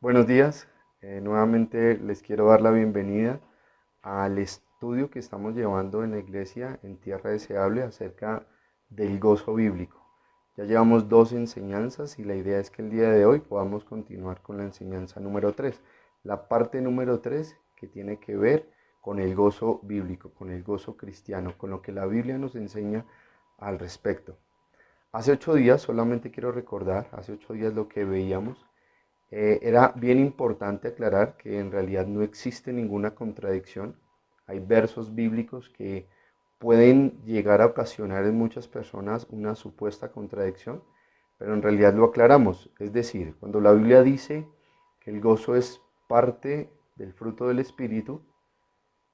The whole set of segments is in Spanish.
Buenos días, nuevamente les quiero dar la bienvenida al estudio que estamos llevando en la iglesia en Tierra Deseable acerca del gozo bíblico. Ya llevamos dos enseñanzas y la idea es que el día de hoy podamos continuar con la enseñanza número 3, la parte número 3 que tiene que ver con el gozo bíblico, con el gozo cristiano, con lo que la Biblia nos enseña al respecto. Hace 8 días, solamente quiero recordar, hace 8 días lo que veíamos era bien importante aclarar que en realidad no existe ninguna contradicción. Hay versos bíblicos que pueden llegar a ocasionar en muchas personas una supuesta contradicción, pero en realidad lo aclaramos. Es decir, cuando la Biblia dice que el gozo es parte del fruto del Espíritu,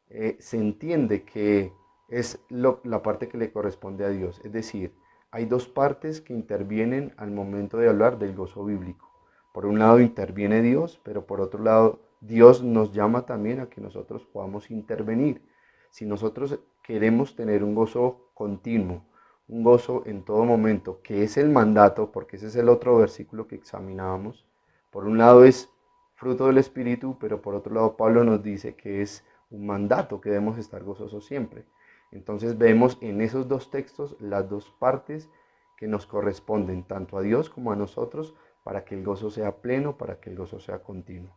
se entiende que es la parte que le corresponde a Dios. Es decir, hay dos partes que intervienen al momento de hablar del gozo bíblico. Por un lado interviene Dios, pero por otro lado Dios nos llama también a que nosotros podamos intervenir. Si nosotros queremos tener un gozo continuo, un gozo en todo momento, que es el mandato, porque ese es el otro versículo que examinábamos. Por un lado es fruto del Espíritu, pero por otro lado Pablo nos dice que es un mandato, que debemos estar gozosos siempre. Entonces vemos en esos dos textos las dos partes que nos corresponden, tanto a Dios como a nosotros, para que el gozo sea pleno, para que el gozo sea continuo.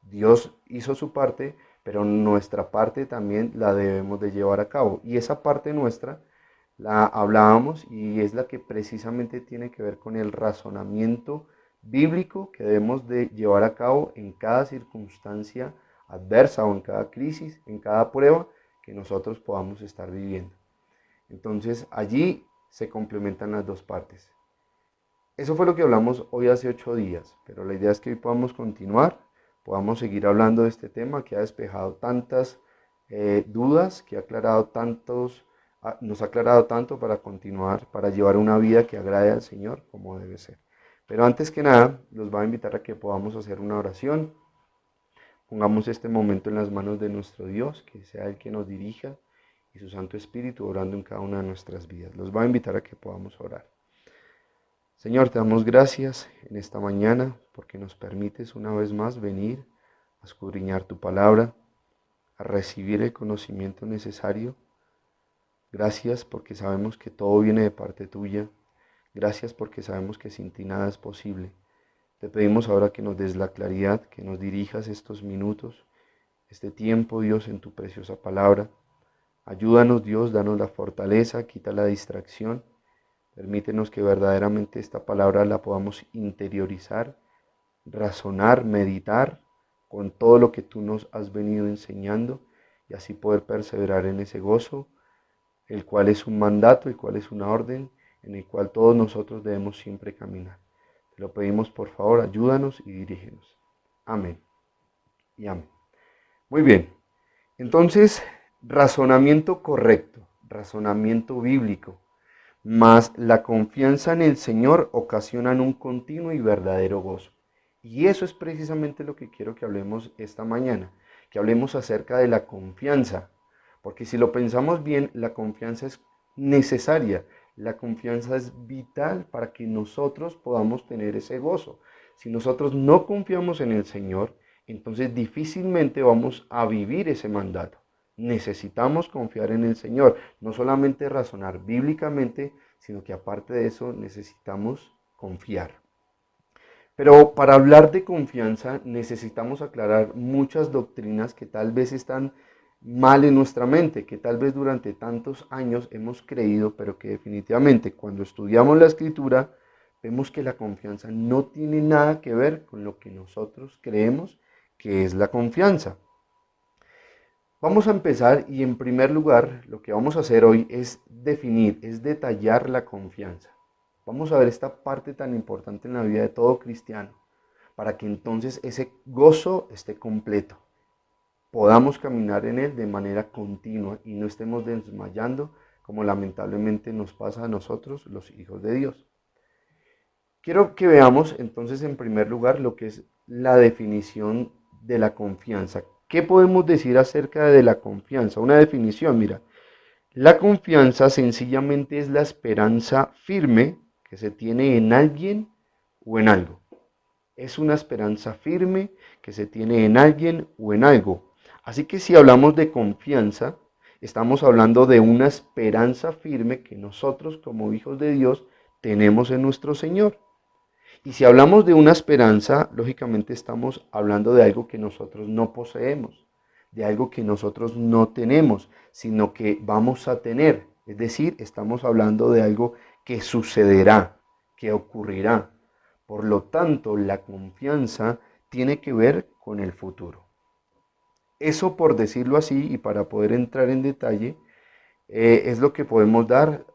Dios hizo su parte, pero nuestra parte también la debemos de llevar a cabo. Y esa parte nuestra la hablábamos y es la que precisamente tiene que ver con el razonamiento bíblico que debemos de llevar a cabo en cada circunstancia adversa o en cada crisis, en cada prueba que nosotros podamos estar viviendo. Entonces allí se complementan las dos partes. Eso fue lo que hablamos hoy hace 8 días, pero la idea es que hoy podamos continuar, podamos seguir hablando de este tema que ha despejado tantas dudas, que ha aclarado nos ha aclarado tanto para continuar, para llevar una vida que agrade al Señor como debe ser. Pero antes que nada, los voy a invitar a que podamos hacer una oración. Pongamos este momento en las manos de nuestro Dios, que sea Él que nos dirija y su Santo Espíritu obrando en cada una de nuestras vidas. Los voy a invitar a que podamos orar. Señor, te damos gracias en esta mañana porque nos permites una vez más venir a escudriñar tu palabra, a recibir el conocimiento necesario. Gracias porque sabemos que todo viene de parte tuya. Gracias porque sabemos que sin ti nada es posible. Te pedimos ahora que nos des la claridad, que nos dirijas estos minutos, este tiempo, Dios, en tu preciosa palabra. Ayúdanos, Dios, danos la fortaleza, quita la distracción. Permítenos que verdaderamente esta palabra la podamos interiorizar, razonar, meditar con todo lo que tú nos has venido enseñando y así poder perseverar en ese gozo, el cual es un mandato, el cual es una orden, en el cual todos nosotros debemos siempre caminar. Te lo pedimos por favor, ayúdanos y dirígenos. Amén y amén. Muy bien, entonces, razonamiento correcto, razonamiento bíblico, mas la confianza en el Señor ocasionan un continuo y verdadero gozo. Y eso es precisamente lo que quiero que hablemos esta mañana, que hablemos acerca de la confianza, porque si lo pensamos bien, la confianza es necesaria, la confianza es vital para que nosotros podamos tener ese gozo. Si nosotros no confiamos en el Señor, entonces difícilmente vamos a vivir ese mandato. Necesitamos confiar en el Señor, no solamente razonar bíblicamente, sino que aparte de eso necesitamos confiar. Pero para hablar de confianza necesitamos aclarar muchas doctrinas que tal vez están mal en nuestra mente, que tal vez durante tantos años hemos creído, pero que definitivamente cuando estudiamos la escritura vemos que la confianza no tiene nada que ver con lo que nosotros creemos que es la confianza. Vamos a empezar y en primer lugar lo que vamos a hacer hoy es definir, es detallar la confianza. Vamos a ver esta parte tan importante en la vida de todo cristiano, para que entonces ese gozo esté completo, podamos caminar en él de manera continua y no estemos desmayando como lamentablemente nos pasa a nosotros, los hijos de Dios. Quiero que veamos entonces en primer lugar lo que es la definición de la confianza. ¿Qué podemos decir acerca de la confianza? Una definición, mira, la confianza sencillamente es la esperanza firme que se tiene en alguien o en algo. es una esperanza firme que se tiene en alguien o en algo. Así que si hablamos de confianza, estamos hablando de una esperanza firme que nosotros como hijos de Dios tenemos en nuestro Señor. Y si hablamos de una esperanza, lógicamente estamos hablando de algo que nosotros no poseemos, de algo que nosotros no tenemos, sino que vamos a tener. Es decir, estamos hablando de algo que sucederá, que ocurrirá. Por lo tanto, la confianza tiene que ver con el futuro. Eso, por decirlo así, y para poder entrar en detalle, es lo que podemos dar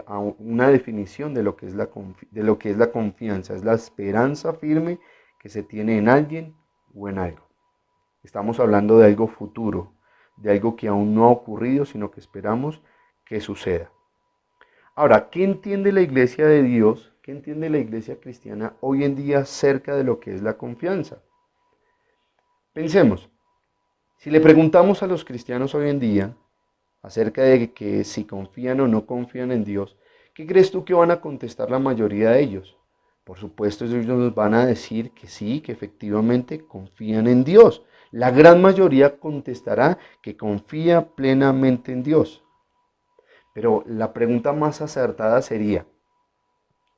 a una definición de lo que es la confianza. Es la esperanza firme que se tiene en alguien o en algo. Estamos hablando de algo futuro, de algo que aún no ha ocurrido, sino que esperamos que suceda. Ahora, ¿qué entiende la iglesia de Dios? ¿Qué entiende la iglesia cristiana hoy en día acerca de lo que es la confianza? Pensemos, si le preguntamos a los cristianos hoy en día acerca de que si confían o no confían en Dios, ¿qué crees tú que van a contestar la mayoría de ellos? Por supuesto, ellos nos van a decir que sí, que efectivamente confían en Dios. La gran mayoría contestará que confía plenamente en Dios. Pero la pregunta más acertada sería,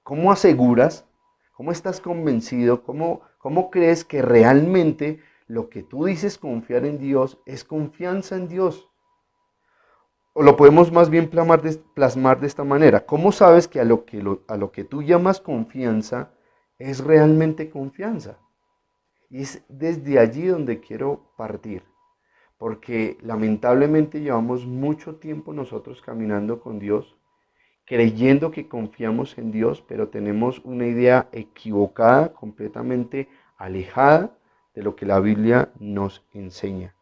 ¿cómo aseguras, cómo estás convencido, cómo crees que realmente lo que tú dices confiar en Dios es confianza en Dios? O lo podemos más bien plasmar de esta manera. ¿Cómo sabes que a lo que tú llamas confianza es realmente confianza? Y es desde allí donde quiero partir. Porque lamentablemente llevamos mucho tiempo nosotros caminando con Dios, creyendo que confiamos en Dios, pero tenemos una idea equivocada, completamente alejada de lo que la Biblia nos enseña.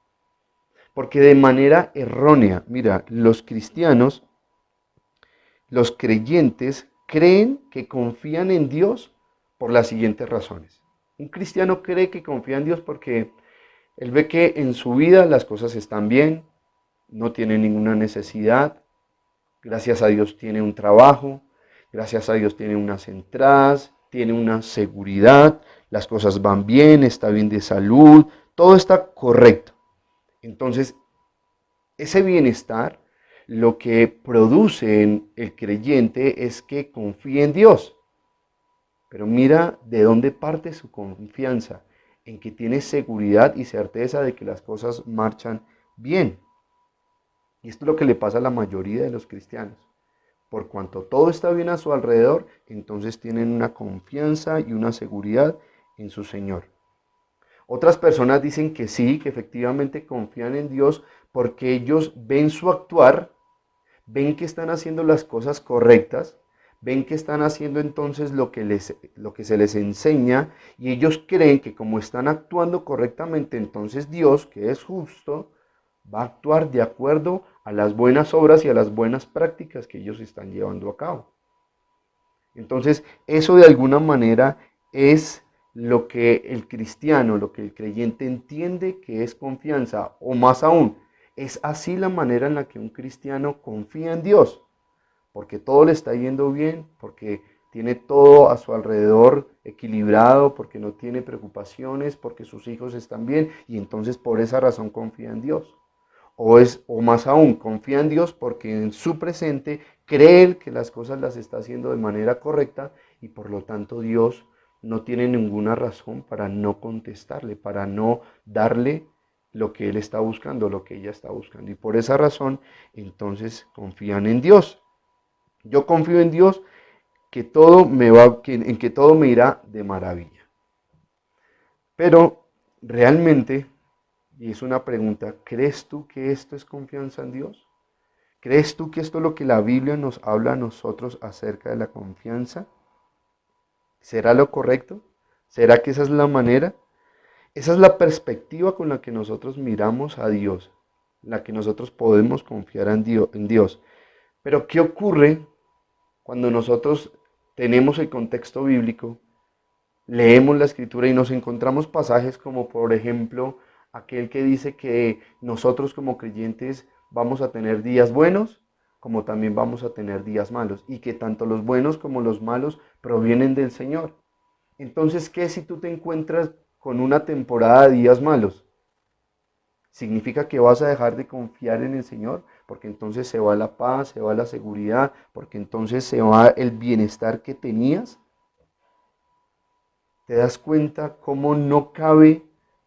Porque de manera errónea, mira, los cristianos, los creyentes, creen que confían en Dios por las siguientes razones. Un cristiano cree que confía en Dios porque él ve que en su vida las cosas están bien, no tiene ninguna necesidad, gracias a Dios tiene un trabajo, gracias a Dios tiene unas entradas, tiene una seguridad, las cosas van bien, está bien de salud, todo está correcto. Entonces, ese bienestar lo que produce en el creyente es que confíe en Dios. Pero mira de dónde parte su confianza, en que tiene seguridad y certeza de que las cosas marchan bien. Y esto es lo que le pasa a la mayoría de los cristianos. Por cuanto todo está bien a su alrededor, entonces tienen una confianza y una seguridad en su Señor. Otras personas dicen que sí, que efectivamente confían en Dios porque ellos ven su actuar, ven que están haciendo las cosas correctas, ven que están haciendo entonces lo que se les enseña y ellos creen que como están actuando correctamente, entonces Dios, que es justo, va a actuar de acuerdo a las buenas obras y a las buenas prácticas que ellos están llevando a cabo. Entonces, eso de alguna manera es lo que el cristiano, lo que el creyente entiende que es confianza, o más aún, es así la manera en la que un cristiano confía en Dios, porque todo le está yendo bien, porque tiene todo a su alrededor equilibrado, porque no tiene preocupaciones, porque sus hijos están bien y entonces por esa razón confía en Dios. O más aún, confía en Dios porque en su presente cree que las cosas las está haciendo de manera correcta y por lo tanto Dios no tiene ninguna razón para no contestarle, para no darle lo que él está buscando, lo que ella está buscando. Y por esa razón, entonces confían en Dios. Yo confío en Dios en que todo me irá de maravilla. Pero realmente, y es una pregunta, ¿crees tú que esto es confianza en Dios? ¿Crees tú que esto es lo que la Biblia nos habla a nosotros acerca de la confianza? ¿Será lo correcto? ¿Será que esa es la manera? Esa es la perspectiva con la que nosotros miramos a Dios, la que nosotros podemos confiar en Dios. Pero ¿qué ocurre cuando nosotros tenemos el contexto bíblico, leemos la escritura y nos encontramos pasajes como por ejemplo aquel que dice que nosotros como creyentes vamos a tener días buenos como también vamos a tener días malos y que tanto los buenos como los malos provienen del Señor? Entonces, ¿qué si tú te encuentras con una temporada de días malos? ¿Significa que vas a dejar de confiar en el Señor? Porque entonces se va la paz, se va la seguridad, porque entonces se va el bienestar que tenías. ¿Te das cuenta cómo no cabe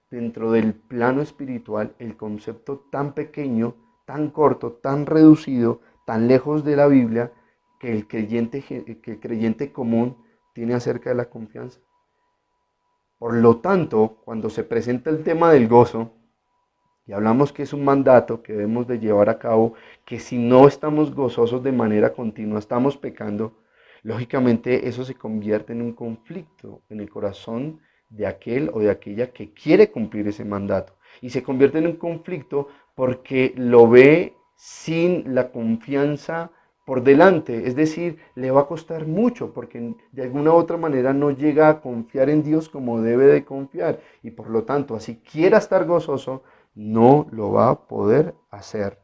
dentro del plano espiritual el concepto tan pequeño, tan corto, tan reducido, tan lejos de la Biblia que el creyente común tiene acerca de la confianza? Por lo tanto, cuando se presenta el tema del gozo, y hablamos que es un mandato que debemos de llevar a cabo, que si no estamos gozosos de manera continua, estamos pecando, lógicamente eso se convierte en un conflicto en el corazón de aquel o de aquella que quiere cumplir ese mandato. Y se convierte en un conflicto porque lo ve sin la confianza por delante, es decir, le va a costar mucho porque de alguna u otra manera no llega a confiar en Dios como debe de confiar y por lo tanto, así quiera estar gozoso, no lo va a poder hacer.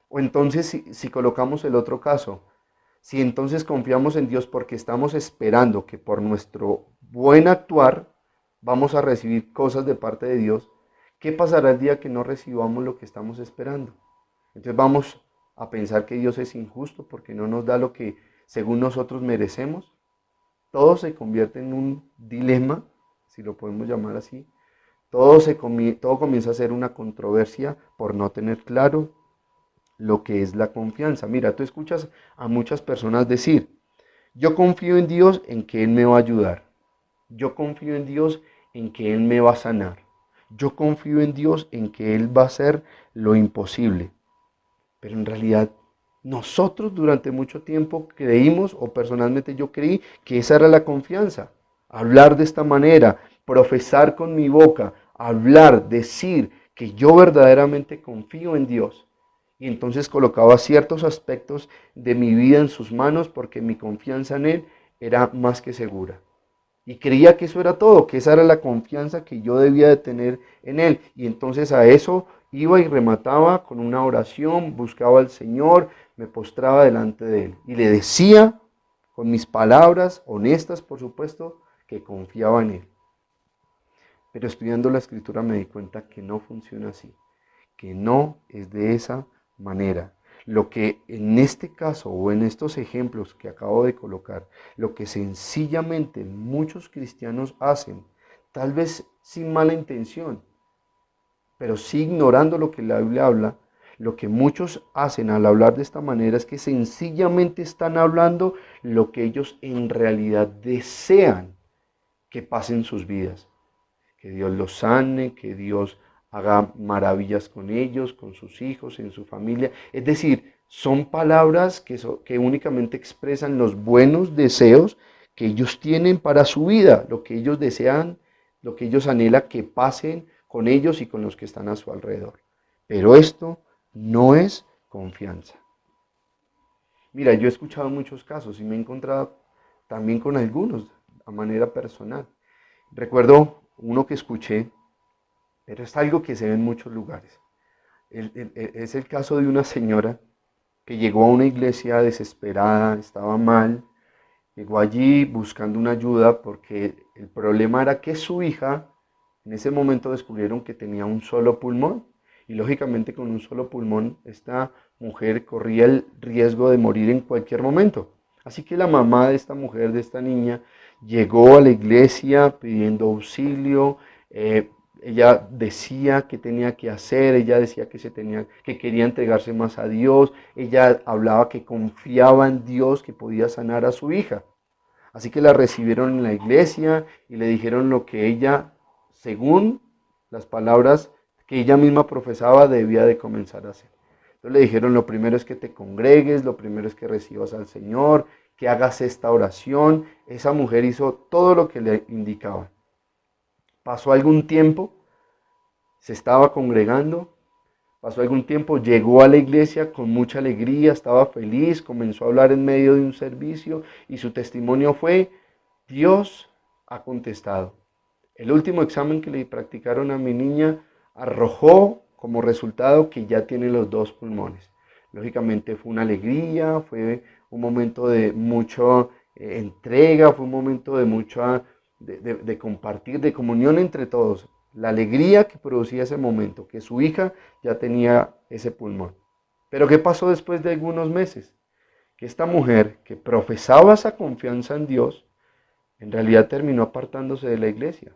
O entonces, si colocamos el otro caso, si entonces confiamos en Dios porque estamos esperando que por nuestro buen actuar vamos a recibir cosas de parte de Dios, ¿qué pasará el día que no recibamos lo que estamos esperando? Entonces vamos a pensar que Dios es injusto porque no nos da lo que según nosotros merecemos. Todo se convierte en un dilema, si lo podemos llamar así, todo comienza a ser una controversia por no tener claro lo que es la confianza. Mira, tú escuchas a muchas personas decir, yo confío en Dios en que Él me va a ayudar. Yo confío en Dios en que Él me va a sanar. Yo confío en Dios en que Él va a hacer lo imposible. Pero en realidad nosotros durante mucho tiempo creímos, o personalmente yo creí, que esa era la confianza. Hablar de esta manera, profesar con mi boca, hablar, decir que yo verdaderamente confío en Dios. Y entonces colocaba ciertos aspectos de mi vida en sus manos porque mi confianza en Él era más que segura. Y creía que eso era todo, que esa era la confianza que yo debía de tener en Él. Y entonces a eso iba y remataba con una oración, buscaba al Señor, me postraba delante de Él. Y le decía, con mis palabras, honestas por supuesto, que confiaba en Él. Pero estudiando la Escritura me di cuenta que no funciona así, que no es de esa manera. Lo que en este caso o en estos ejemplos que acabo de colocar, lo que sencillamente muchos cristianos hacen, tal vez sin mala intención, pero sí ignorando lo que la Biblia habla, lo que muchos hacen al hablar de esta manera es que sencillamente están hablando lo que ellos en realidad desean que pase en sus vidas. Que Dios los sane, que Dios haga maravillas con ellos, con sus hijos, en su familia. Es decir, son palabras que únicamente expresan los buenos deseos que ellos tienen para su vida, lo que ellos desean, lo que ellos anhelan que pasen con ellos y con los que están a su alrededor. Pero esto no es confianza. Mira, yo he escuchado muchos casos y me he encontrado también con algunos a manera personal. Recuerdo uno que escuché, pero es algo que se ve en muchos lugares. Es el caso de una señora que llegó a una iglesia desesperada, estaba mal, llegó allí buscando una ayuda porque el problema era que su hija, en ese momento descubrieron que tenía un solo pulmón y lógicamente con un solo pulmón esta mujer corría el riesgo de morir en cualquier momento. Así que la mamá de esta mujer, de esta niña, llegó a la iglesia pidiendo auxilio. Ella decía que tenía que hacer, ella decía que quería entregarse más a Dios, ella hablaba que confiaba en Dios que podía sanar a su hija. Así que la recibieron en la iglesia y le dijeron lo que ella, según las palabras que ella misma profesaba, debía de comenzar a hacer. Entonces le dijeron, lo primero es que te congregues, lo primero es que recibas al Señor, que hagas esta oración. Esa mujer hizo todo lo que le indicaban. Pasó algún tiempo, se estaba congregando, pasó algún tiempo, llegó a la iglesia con mucha alegría, estaba feliz, comenzó a hablar en medio de un servicio y su testimonio fue, Dios ha contestado. El último examen que le practicaron a mi niña arrojó como resultado que ya tiene los dos pulmones. Lógicamente fue una alegría, fue un momento de mucho entrega, fue un momento de mucha, de compartir, de comunión entre todos. La alegría que producía ese momento, que su hija ya tenía ese pulmón. Pero ¿qué pasó después de algunos meses? Que esta mujer que profesaba esa confianza en Dios, en realidad terminó apartándose de la iglesia.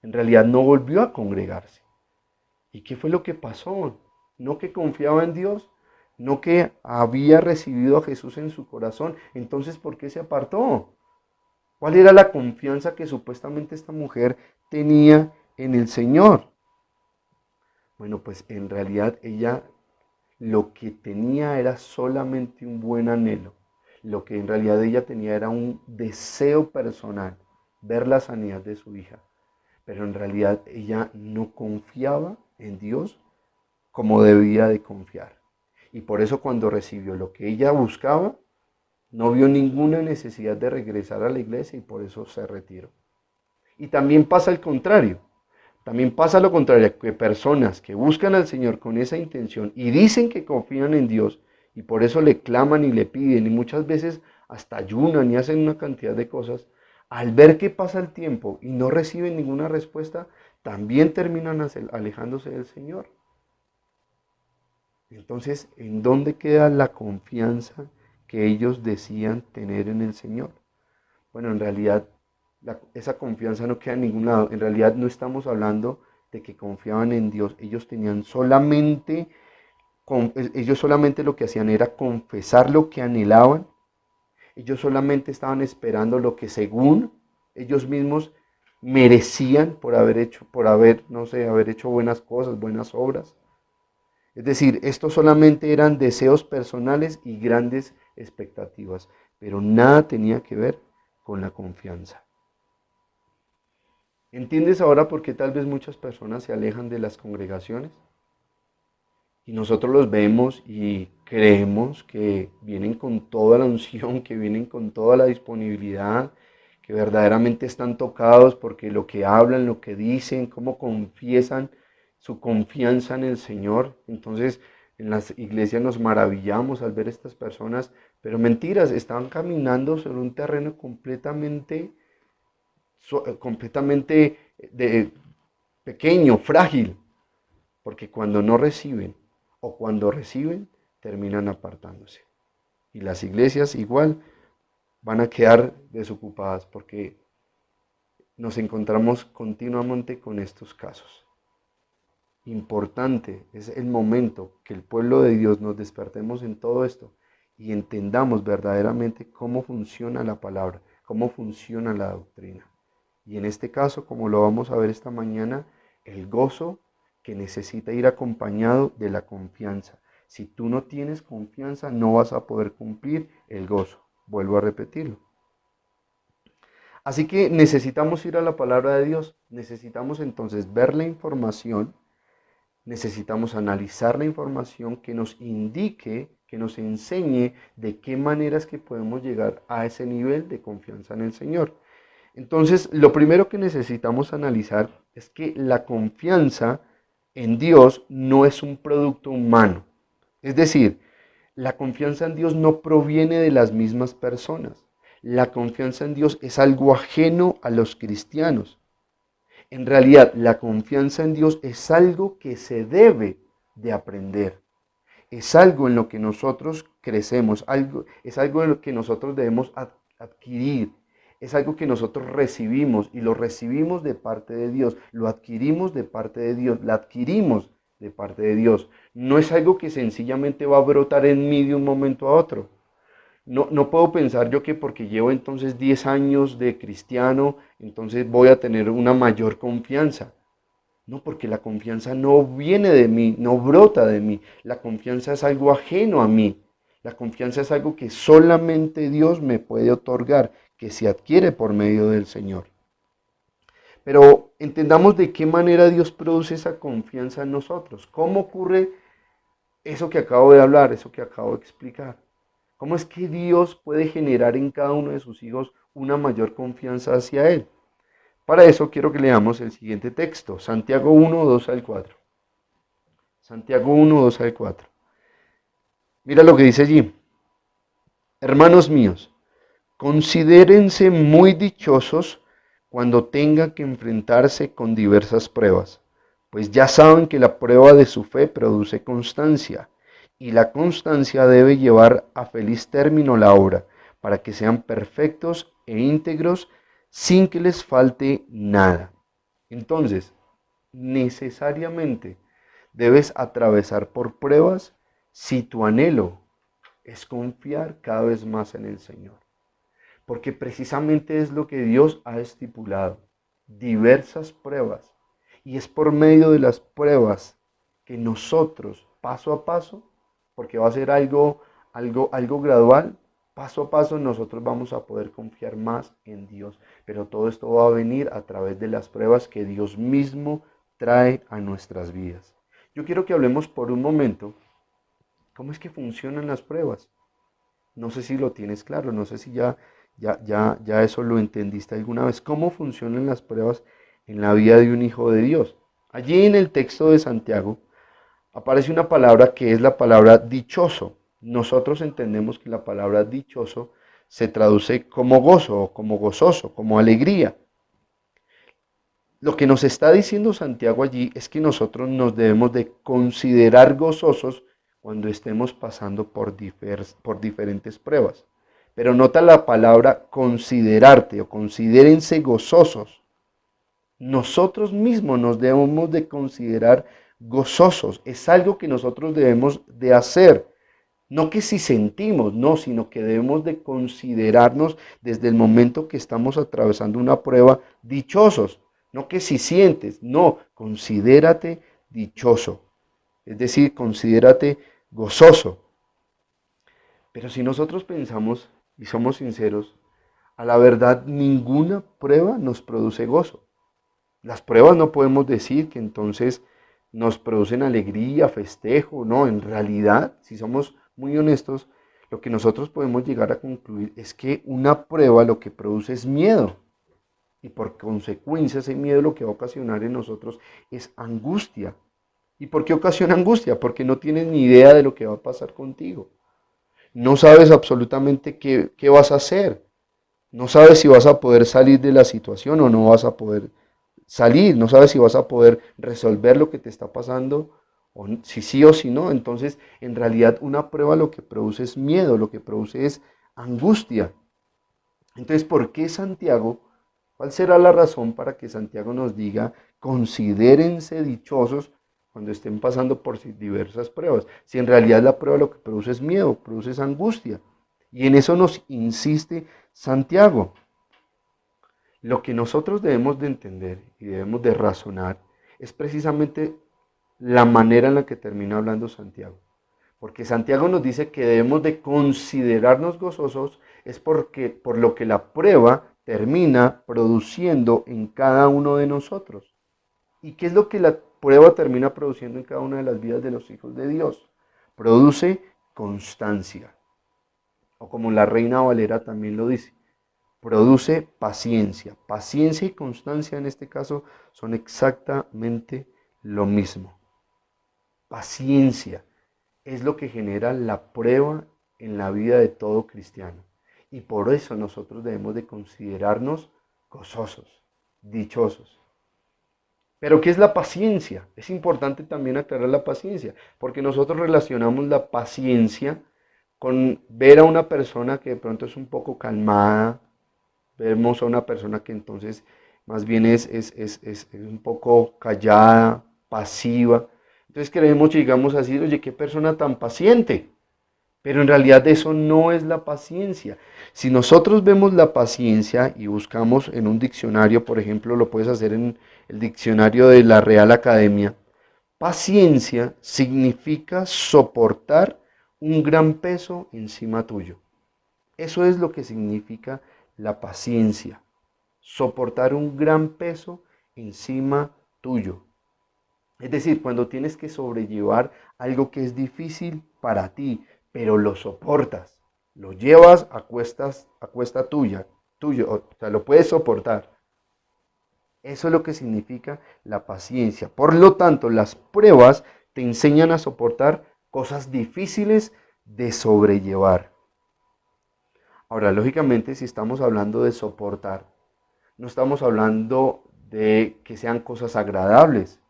En realidad no volvió a congregarse. ¿Y qué fue lo que pasó? No que confiaba en Dios, no que había recibido a Jesús en su corazón. Entonces, ¿por qué se apartó? ¿Cuál era la confianza que supuestamente esta mujer tenía en el Señor? Bueno, pues en realidad ella lo que tenía era solamente un buen anhelo. Lo que en realidad ella tenía era un deseo personal, ver la sanidad de su hija. Pero en realidad ella no confiaba en Dios como debía de confiar. Y por eso cuando recibió lo que ella buscaba, no vio ninguna necesidad de regresar a la iglesia y por eso se retiró. Y también pasa el contrario. También pasa lo contrario, que personas que buscan al Señor con esa intención y dicen que confían en Dios y por eso le claman y le piden y muchas veces hasta ayunan y hacen una cantidad de cosas, al ver que pasa el tiempo y no reciben ninguna respuesta, también terminan alejándose del Señor. Entonces, ¿en dónde queda la confianza que ellos decían tener en el Señor? Bueno, en realidad esa confianza no queda en ningún lado. En realidad no estamos hablando de que confiaban en Dios. Ellos tenían solamente, ellos solamente lo que hacían era confesar lo que anhelaban. Ellos solamente estaban esperando lo que según ellos mismos merecían por haber hecho, no sé, haber hecho buenas cosas, buenas obras. Es decir, estos solamente eran deseos personales y grandes expectativas, pero nada tenía que ver con la confianza. ¿Entiendes ahora por qué tal vez muchas personas se alejan de las congregaciones? Y nosotros los vemos y creemos que vienen con toda la unción, que vienen con toda la disponibilidad, que verdaderamente están tocados porque lo que hablan, lo que dicen, cómo confiesan su confianza en el Señor. Entonces, en las iglesias nos maravillamos al ver estas personas, pero mentiras, están caminando sobre un terreno completamente pequeño, frágil, porque cuando no reciben o cuando reciben, terminan apartándose. Y las iglesias igual van a quedar desocupadas porque nos encontramos continuamente con estos casos. Importante es el momento que el pueblo de Dios nos despertemos en todo esto y entendamos verdaderamente cómo funciona la palabra, cómo funciona la doctrina. Y en este caso, como lo vamos a ver esta mañana, el gozo que necesita ir acompañado de la confianza. Si tú no tienes confianza, no vas a poder cumplir el gozo. Vuelvo a repetirlo. Así que necesitamos ir a la palabra de Dios. Necesitamos entonces ver la información. Necesitamos analizar la información que nos indique, que nos enseñe de qué maneras que podemos llegar a ese nivel de confianza en el Señor. Entonces, lo primero que necesitamos analizar es que la confianza en Dios no es un producto humano. Es decir, la confianza en Dios no proviene de las mismas personas. La confianza en Dios es algo ajeno a los cristianos. En realidad, la confianza en Dios es algo que se debe de aprender. Es algo en lo que nosotros crecemos, es algo en lo que nosotros debemos adquirir. Es algo que nosotros recibimos y lo recibimos de parte de Dios, lo adquirimos de parte de Dios, la adquirimos de parte de Dios. No es algo que sencillamente va a brotar en mí de un momento a otro. No puedo pensar yo que porque llevo entonces 10 años de cristiano, entonces voy a tener una mayor confianza. No, porque la confianza no viene de mí, no brota de mí. La confianza es algo ajeno a mí. La confianza es algo que solamente Dios me puede otorgar, que se adquiere por medio del Señor. Pero entendamos de qué manera Dios produce esa confianza en nosotros. ¿Cómo ocurre eso que acabo de hablar, eso que acabo de explicar? ¿Cómo es que Dios puede generar en cada uno de sus hijos una mayor confianza hacia Él? Para eso quiero que leamos el siguiente texto, Santiago 1, 2 al 4. Santiago 1, 2 al 4. Mira lo que dice allí. Hermanos míos, Considérense muy dichosos cuando tengan que enfrentarse con diversas pruebas, pues ya saben que la prueba de su fe produce constancia, y la constancia debe llevar a feliz término la obra, para que sean perfectos e íntegros sin que les falte nada. Entonces, necesariamente debes atravesar por pruebas si tu anhelo es confiar cada vez más en el Señor. Porque precisamente es lo que Dios ha estipulado, diversas pruebas. Y es por medio de las pruebas que nosotros, paso a paso, porque va a ser algo gradual, paso a paso nosotros vamos a poder confiar más en Dios. Pero todo esto va a venir a través de las pruebas que Dios mismo trae a nuestras vidas. Yo quiero que hablemos por un momento cómo es que funcionan las pruebas. No sé si lo tienes claro, no sé si ya eso lo entendiste alguna vez. ¿Cómo funcionan las pruebas en la vida de un hijo de Dios? Allí en el texto de Santiago aparece una palabra que es la palabra dichoso. Nosotros entendemos que la palabra dichoso se traduce como gozo, o como gozoso, como alegría. Lo que nos está diciendo Santiago allí es que nosotros nos debemos de considerar gozosos cuando estemos pasando por diferentes pruebas. Pero nota la palabra considerarte o considérense gozosos. Nosotros mismos nos debemos de considerar gozosos. Es algo que nosotros debemos de hacer. No que si sentimos, no, sino que debemos de considerarnos desde el momento que estamos atravesando una prueba dichosos. No que si sientes, no, considérate dichoso. Es decir, considérate gozoso. Pero si nosotros pensamos y somos sinceros, a la verdad ninguna prueba nos produce gozo. Las pruebas no podemos decir que entonces nos producen alegría, festejo, no, en realidad, si somos muy honestos, lo que nosotros podemos llegar a concluir es que una prueba lo que produce es miedo. Y por consecuencia ese miedo lo que va a ocasionar en nosotros es angustia. ¿Y por qué ocasiona angustia? Porque no tienes ni idea de lo que va a pasar contigo. No sabes absolutamente qué vas a hacer. No sabes si vas a poder salir de la situación o no vas a poder salir. No sabes si vas a poder resolver lo que te está pasando, o si sí o si no. Entonces, en realidad, una prueba lo que produce es miedo, lo que produce es angustia. Entonces, ¿por qué Santiago? ¿Cuál será la razón para que Santiago nos diga, considérense dichosos cuando estén pasando por diversas pruebas? Si en realidad la prueba lo que produce es miedo, produce es angustia. Y en eso nos insiste Santiago. Lo que nosotros debemos de entender y debemos de razonar es precisamente la manera en la que termina hablando Santiago. Porque Santiago nos dice que debemos de considerarnos gozosos es porque por lo que la prueba termina produciendo en cada uno de nosotros. ¿Y qué es lo que la prueba termina produciendo en cada una de las vidas de los hijos de Dios? Produce constancia. O como la Reina Valera también lo dice, produce paciencia. Paciencia y constancia en este caso son exactamente lo mismo. Paciencia es lo que genera la prueba en la vida de todo cristiano. Y por eso nosotros debemos de considerarnos gozosos, dichosos. Pero ¿qué es la paciencia? Es importante también aclarar la paciencia, porque nosotros relacionamos la paciencia con ver a una persona que de pronto es un poco calmada, vemos a una persona que entonces más bien es un poco callada, pasiva. Entonces creemos, llegamos a decir, oye, qué persona tan paciente. Pero en realidad eso no es la paciencia. Si nosotros vemos la paciencia y buscamos en un diccionario, por ejemplo, lo puedes hacer en el diccionario de la Real Academia, paciencia significa soportar un gran peso encima tuyo. Eso es lo que significa la paciencia, soportar un gran peso encima tuyo. Es decir, cuando tienes que sobrellevar algo que es difícil para ti, pero lo soportas, lo llevas a cuesta tuya, tuyo, o sea, lo puedes soportar. Eso es lo que significa la paciencia. Por lo tanto, las pruebas te enseñan a soportar cosas difíciles de sobrellevar. Ahora, lógicamente, si estamos hablando de soportar, no estamos hablando de que sean cosas agradables.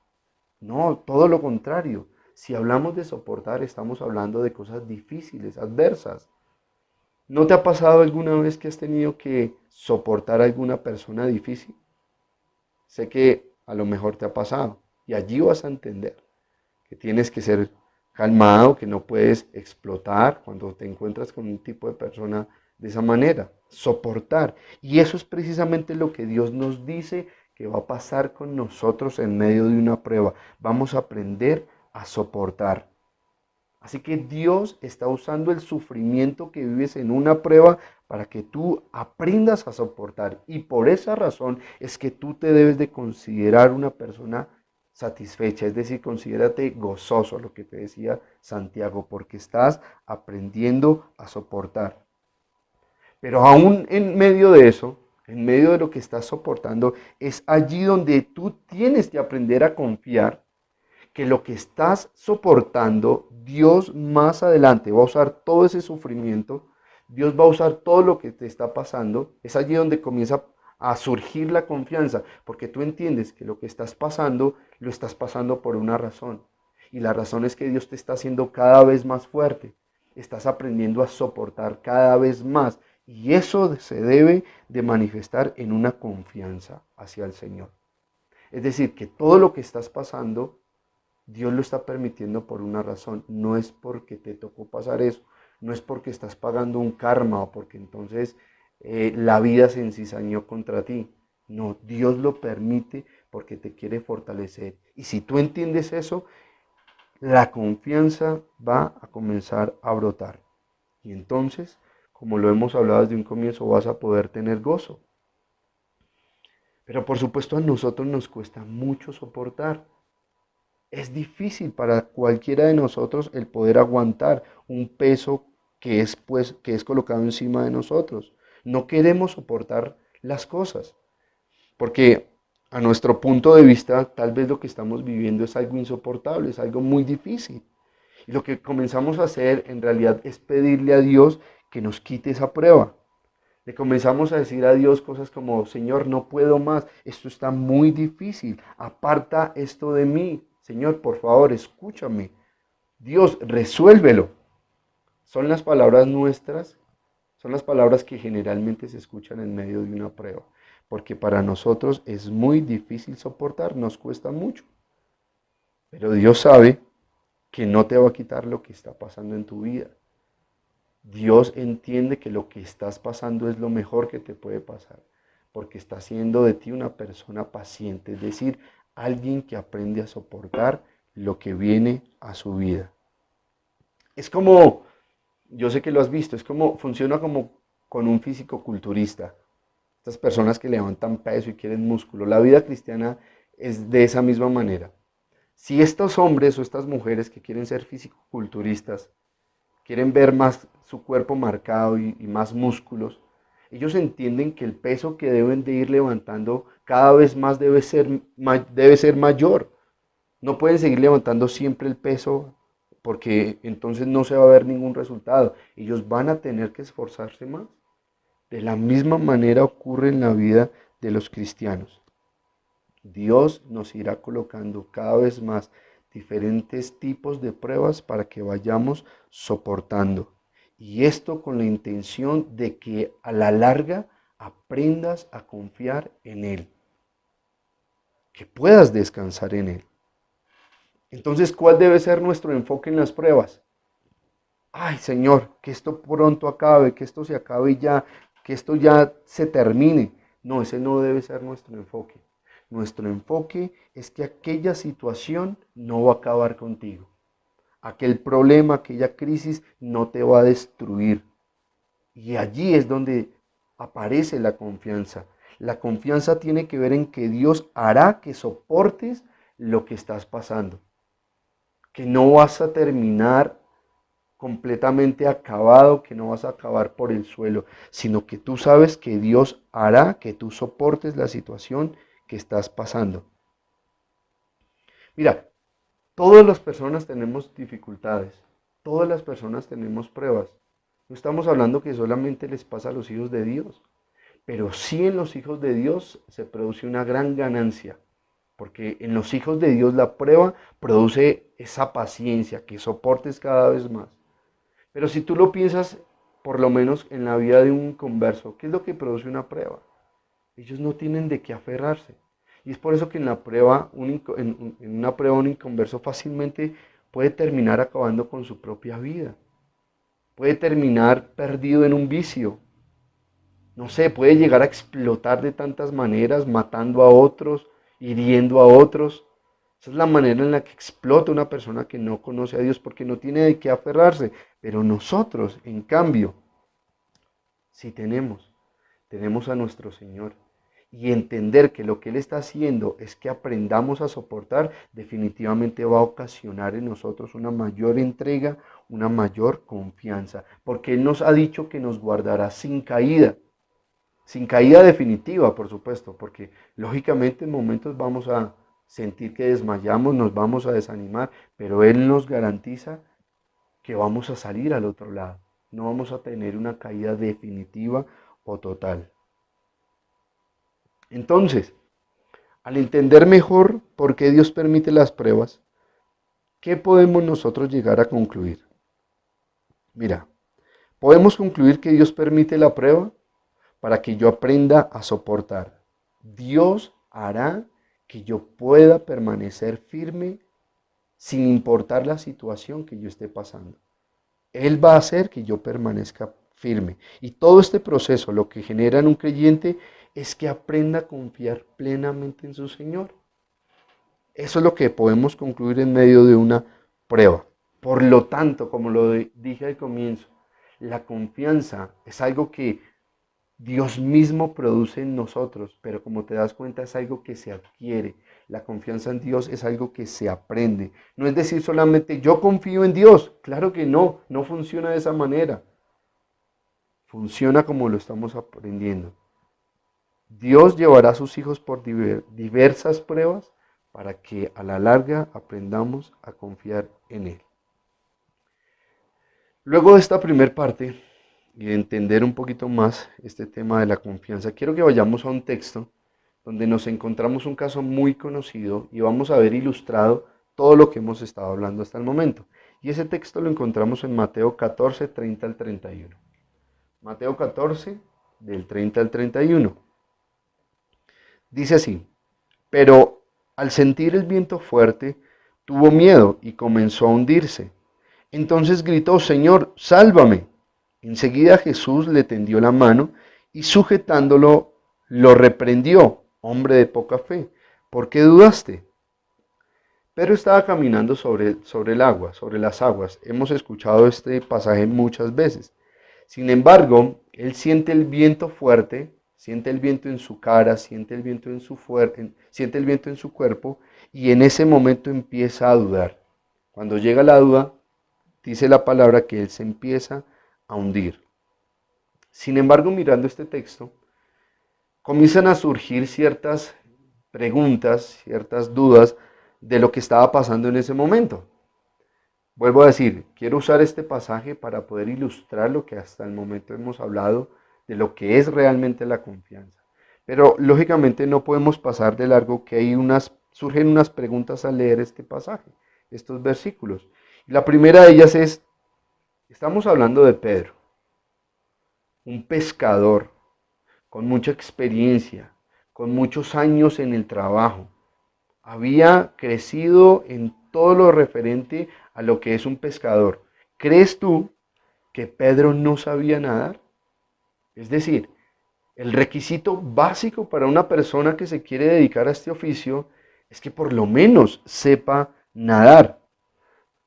No, todo lo contrario. Si hablamos de soportar, estamos hablando de cosas difíciles, adversas. ¿No te ha pasado alguna vez que has tenido que soportar a alguna persona difícil? Sé que a lo mejor te ha pasado y allí vas a entender que tienes que ser calmado, que no puedes explotar cuando te encuentras con un tipo de persona de esa manera, soportar. Y eso es precisamente lo que Dios nos dice que va a pasar con nosotros en medio de una prueba. Vamos a aprender a soportar. Así que Dios está usando el sufrimiento que vives en una prueba para que tú aprendas a soportar. Y por esa razón es que tú te debes de considerar una persona satisfecha, es decir, considérate gozoso, lo que te decía Santiago, porque estás aprendiendo a soportar. Pero aún en medio de eso, en medio de lo que estás soportando, es allí donde tú tienes que aprender a confiar que lo que estás soportando, Dios más adelante va a usar todo ese sufrimiento, Dios va a usar todo lo que te está pasando. Es allí donde comienza a surgir la confianza, porque tú entiendes que lo que estás pasando, lo estás pasando por una razón. Y la razón es que Dios te está haciendo cada vez más fuerte. Estás aprendiendo a soportar cada vez más. Y eso se debe de manifestar en una confianza hacia el Señor. Es decir, que todo lo que estás pasando Dios lo está permitiendo por una razón, no es porque te tocó pasar eso, no es porque estás pagando un karma o porque entonces la vida se encizañó contra ti. No, Dios lo permite porque te quiere fortalecer. Y si tú entiendes eso, la confianza va a comenzar a brotar. Y entonces, como lo hemos hablado desde un comienzo, vas a poder tener gozo. Pero por supuesto a nosotros nos cuesta mucho soportar. Es difícil para cualquiera de nosotros el poder aguantar un peso que es, pues, que es colocado encima de nosotros. No queremos soportar las cosas, porque a nuestro punto de vista tal vez lo que estamos viviendo es algo insoportable, es algo muy difícil. Y lo que comenzamos a hacer en realidad es pedirle a Dios que nos quite esa prueba. Le comenzamos a decir a Dios cosas como, Señor, no puedo más, esto está muy difícil, aparta esto de mí. Señor, por favor, escúchame. Dios, resuélvelo. Son las palabras nuestras, son las palabras que generalmente se escuchan en medio de una prueba, porque para nosotros es muy difícil soportar, nos cuesta mucho. Pero Dios sabe que no te va a quitar lo que está pasando en tu vida. Dios entiende que lo que estás pasando es lo mejor que te puede pasar, porque está haciendo de ti una persona paciente, es decir, alguien que aprende a soportar lo que viene a su vida. Es como, yo sé que lo has visto, es como, funciona como con un físico culturista, estas personas que levantan peso y quieren músculo. La vida cristiana es de esa misma manera. Si estos hombres o estas mujeres que quieren ser físico-culturistas quieren ver más su cuerpo marcado y más músculos, ellos entienden que el peso que deben de ir levantando cada vez más debe ser mayor. No pueden seguir levantando siempre el peso porque entonces no se va a ver ningún resultado. Ellos van a tener que esforzarse más. De la misma manera ocurre en la vida de los cristianos. Dios nos irá colocando cada vez más diferentes tipos de pruebas para que vayamos soportando. Y esto con la intención de que a la larga aprendas a confiar en Él, que puedas descansar en Él. Entonces, ¿cuál debe ser nuestro enfoque en las pruebas? Ay, Señor, que esto pronto acabe, que esto se acabe ya, que esto ya se termine. No, ese no debe ser nuestro enfoque. Nuestro enfoque es que aquella situación no va a acabar contigo. Aquel problema, aquella crisis no te va a destruir. Y allí es donde aparece la confianza. La confianza tiene que ver en que Dios hará que soportes lo que estás pasando. Que no vas a terminar completamente acabado, que no vas a acabar por el suelo, sino que tú sabes que Dios hará que tú soportes la situación que estás pasando. Mira, todas las personas tenemos dificultades, todas las personas tenemos pruebas. No estamos hablando que solamente les pasa a los hijos de Dios, pero sí en los hijos de Dios se produce una gran ganancia, porque en los hijos de Dios la prueba produce esa paciencia, que soportes cada vez más. Pero si tú lo piensas, por lo menos en la vida de un converso, ¿qué es lo que produce una prueba? Ellos no tienen de qué aferrarse. Y es por eso que en la prueba, en una prueba un inconverso fácilmente puede terminar acabando con su propia vida. Puede terminar perdido en un vicio. No sé, puede llegar a explotar de tantas maneras, matando a otros, hiriendo a otros. Esa es la manera en la que explota una persona que no conoce a Dios porque no tiene de qué aferrarse. Pero nosotros, en cambio, sí tenemos a nuestro Señor. Y entender que lo que Él está haciendo es que aprendamos a soportar, definitivamente va a ocasionar en nosotros una mayor entrega, una mayor confianza. Porque Él nos ha dicho que nos guardará sin caída definitiva, por supuesto, porque lógicamente en momentos vamos a sentir que desmayamos, nos vamos a desanimar, pero Él nos garantiza que vamos a salir al otro lado. No vamos a tener una caída definitiva o total. Entonces, al entender mejor por qué Dios permite las pruebas, ¿qué podemos nosotros llegar a concluir? Mira, podemos concluir que Dios permite la prueba para que yo aprenda a soportar. Dios hará que yo pueda permanecer firme sin importar la situación que yo esté pasando. Él va a hacer que yo permanezca firme. Y todo este proceso lo que genera en un creyente es que aprenda a confiar plenamente en su Señor. Eso es lo que podemos concluir en medio de una prueba. Por lo tanto, como lo dije al comienzo, la confianza es algo que Dios mismo produce en nosotros, pero como te das cuenta es algo que se adquiere. La confianza en Dios es algo que se aprende. No es decir solamente yo confío en Dios. Claro que no, no funciona de esa manera. Funciona como lo estamos aprendiendo. Dios llevará a sus hijos por diversas pruebas para que a la larga aprendamos a confiar en Él. Luego de esta primera parte y de entender un poquito más este tema de la confianza, quiero que vayamos a un texto donde nos encontramos un caso muy conocido y vamos a ver ilustrado todo lo que hemos estado hablando hasta el momento. Y ese texto lo encontramos en Mateo 14, 30 al 31. Mateo 14, del 30 al 31. Dice así: pero al sentir el viento fuerte, tuvo miedo y comenzó a hundirse. Entonces gritó: Señor, sálvame. Enseguida Jesús le tendió la mano y sujetándolo, lo reprendió: hombre de poca fe, ¿por qué dudaste? Pedro estaba caminando sobre el agua, sobre las aguas. Hemos escuchado este pasaje muchas veces. Sin embargo, él siente el viento fuerte, siente el viento en su cara, siente el viento en su cuerpo y en ese momento empieza a dudar. Cuando llega la duda, dice la palabra que él se empieza a hundir. Sin embargo, mirando este texto, comienzan a surgir ciertas preguntas, ciertas dudas de lo que estaba pasando en ese momento. Vuelvo a decir, quiero usar este pasaje para poder ilustrar lo que hasta el momento hemos hablado de lo que es realmente la confianza. Pero lógicamente no podemos pasar de largo que surgen unas preguntas al leer este pasaje, estos versículos. Y la primera de ellas es, estamos hablando de Pedro, un pescador con mucha experiencia, con muchos años en el trabajo. Había crecido en todo lo referente a lo que es un pescador. ¿Crees tú que Pedro no sabía nadar? Es decir, el requisito básico para una persona que se quiere dedicar a este oficio es que por lo menos sepa nadar.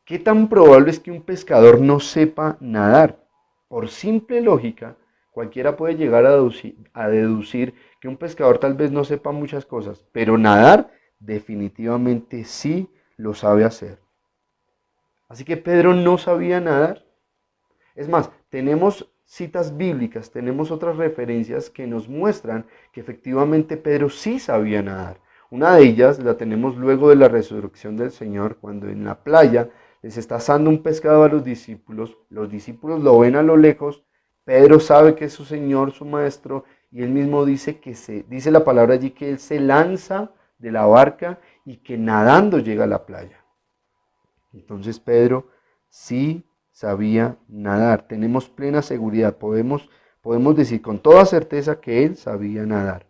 ¿Qué tan probable es que un pescador no sepa nadar? Por simple lógica, cualquiera puede llegar a deducir que un pescador tal vez no sepa muchas cosas, pero nadar definitivamente sí lo sabe hacer. Así que Pedro no sabía nadar. Es más, tenemos citas bíblicas, tenemos otras referencias que nos muestran que efectivamente Pedro sí sabía nadar. Una de ellas la tenemos luego de la resurrección del Señor, cuando en la playa les está asando un pescado a los discípulos lo ven a lo lejos, Pedro sabe que es su Señor, su Maestro, y él mismo dice dice la palabra allí que él se lanza de la barca y que nadando llega a la playa. Entonces Pedro sí sabía nadar, tenemos plena seguridad, podemos decir con toda certeza que él sabía nadar.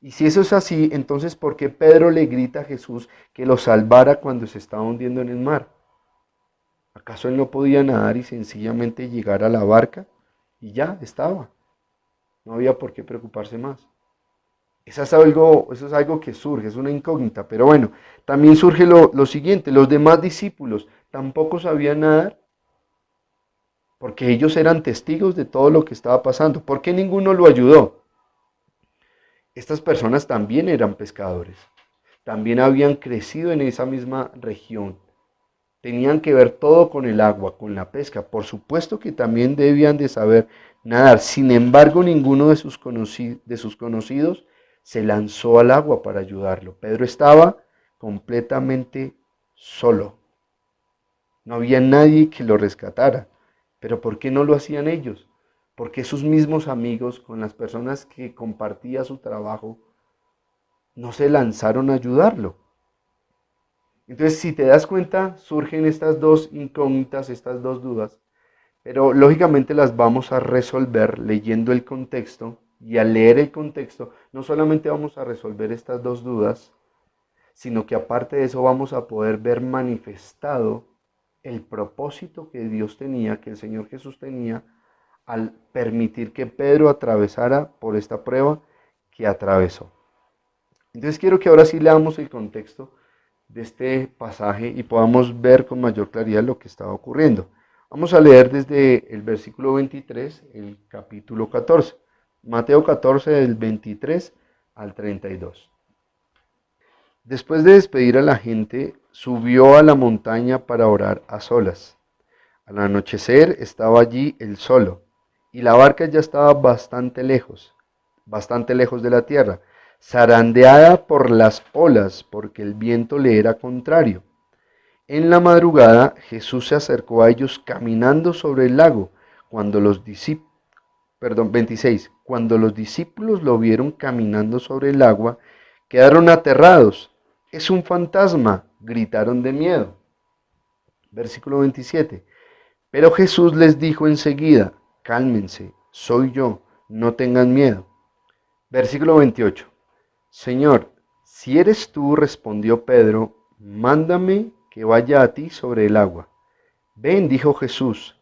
Y si eso es así, entonces ¿por qué Pedro le grita a Jesús que lo salvara cuando se estaba hundiendo en el mar? ¿Acaso él no podía nadar y sencillamente llegar a la barca y ya estaba? No había por qué preocuparse más. Eso es algo que surge, es una incógnita. Pero bueno, también surge lo siguiente, los demás discípulos tampoco sabían nadar porque ellos eran testigos de todo lo que estaba pasando. ¿Por qué ninguno lo ayudó? Estas personas también eran pescadores, también habían crecido en esa misma región. Tenían que ver todo con el agua, con la pesca. Por supuesto que también debían de saber nadar. Sin embargo, ninguno de sus conocidos se lanzó al agua para ayudarlo. Pedro estaba completamente solo. No había nadie que lo rescatara. Pero ¿por qué no lo hacían ellos? Porque sus mismos amigos, con las personas que compartía su trabajo, no se lanzaron a ayudarlo. Entonces, si te das cuenta, surgen estas dos incógnitas, estas dos dudas, pero lógicamente las vamos a resolver leyendo el contexto, y al leer el contexto no solamente vamos a resolver estas dos dudas, sino que aparte de eso vamos a poder ver manifestado el propósito que Dios tenía, que el Señor Jesús tenía, al permitir que Pedro atravesara por esta prueba que atravesó. Entonces quiero que ahora sí leamos el contexto de este pasaje y podamos ver con mayor claridad lo que estaba ocurriendo. Vamos a leer desde el versículo 23, el capítulo 14. Mateo 14, del 23 al 32. Después de despedir a la gente, subió a la montaña para orar a solas. Al anochecer estaba allí él solo, y la barca ya estaba bastante lejos de la tierra, zarandeada por las olas, porque el viento le era contrario. En la madrugada Jesús se acercó a ellos caminando sobre el lago. Cuando los discípulos, 26, cuando los discípulos lo vieron caminando sobre el agua, quedaron aterrados. Es un fantasma, gritaron de miedo. Versículo 27. Pero Jesús les dijo enseguida, cálmense, soy yo, no tengan miedo. Versículo 28. Señor, si eres tú, respondió Pedro, mándame que vaya a ti sobre el agua. Ven, dijo Jesús.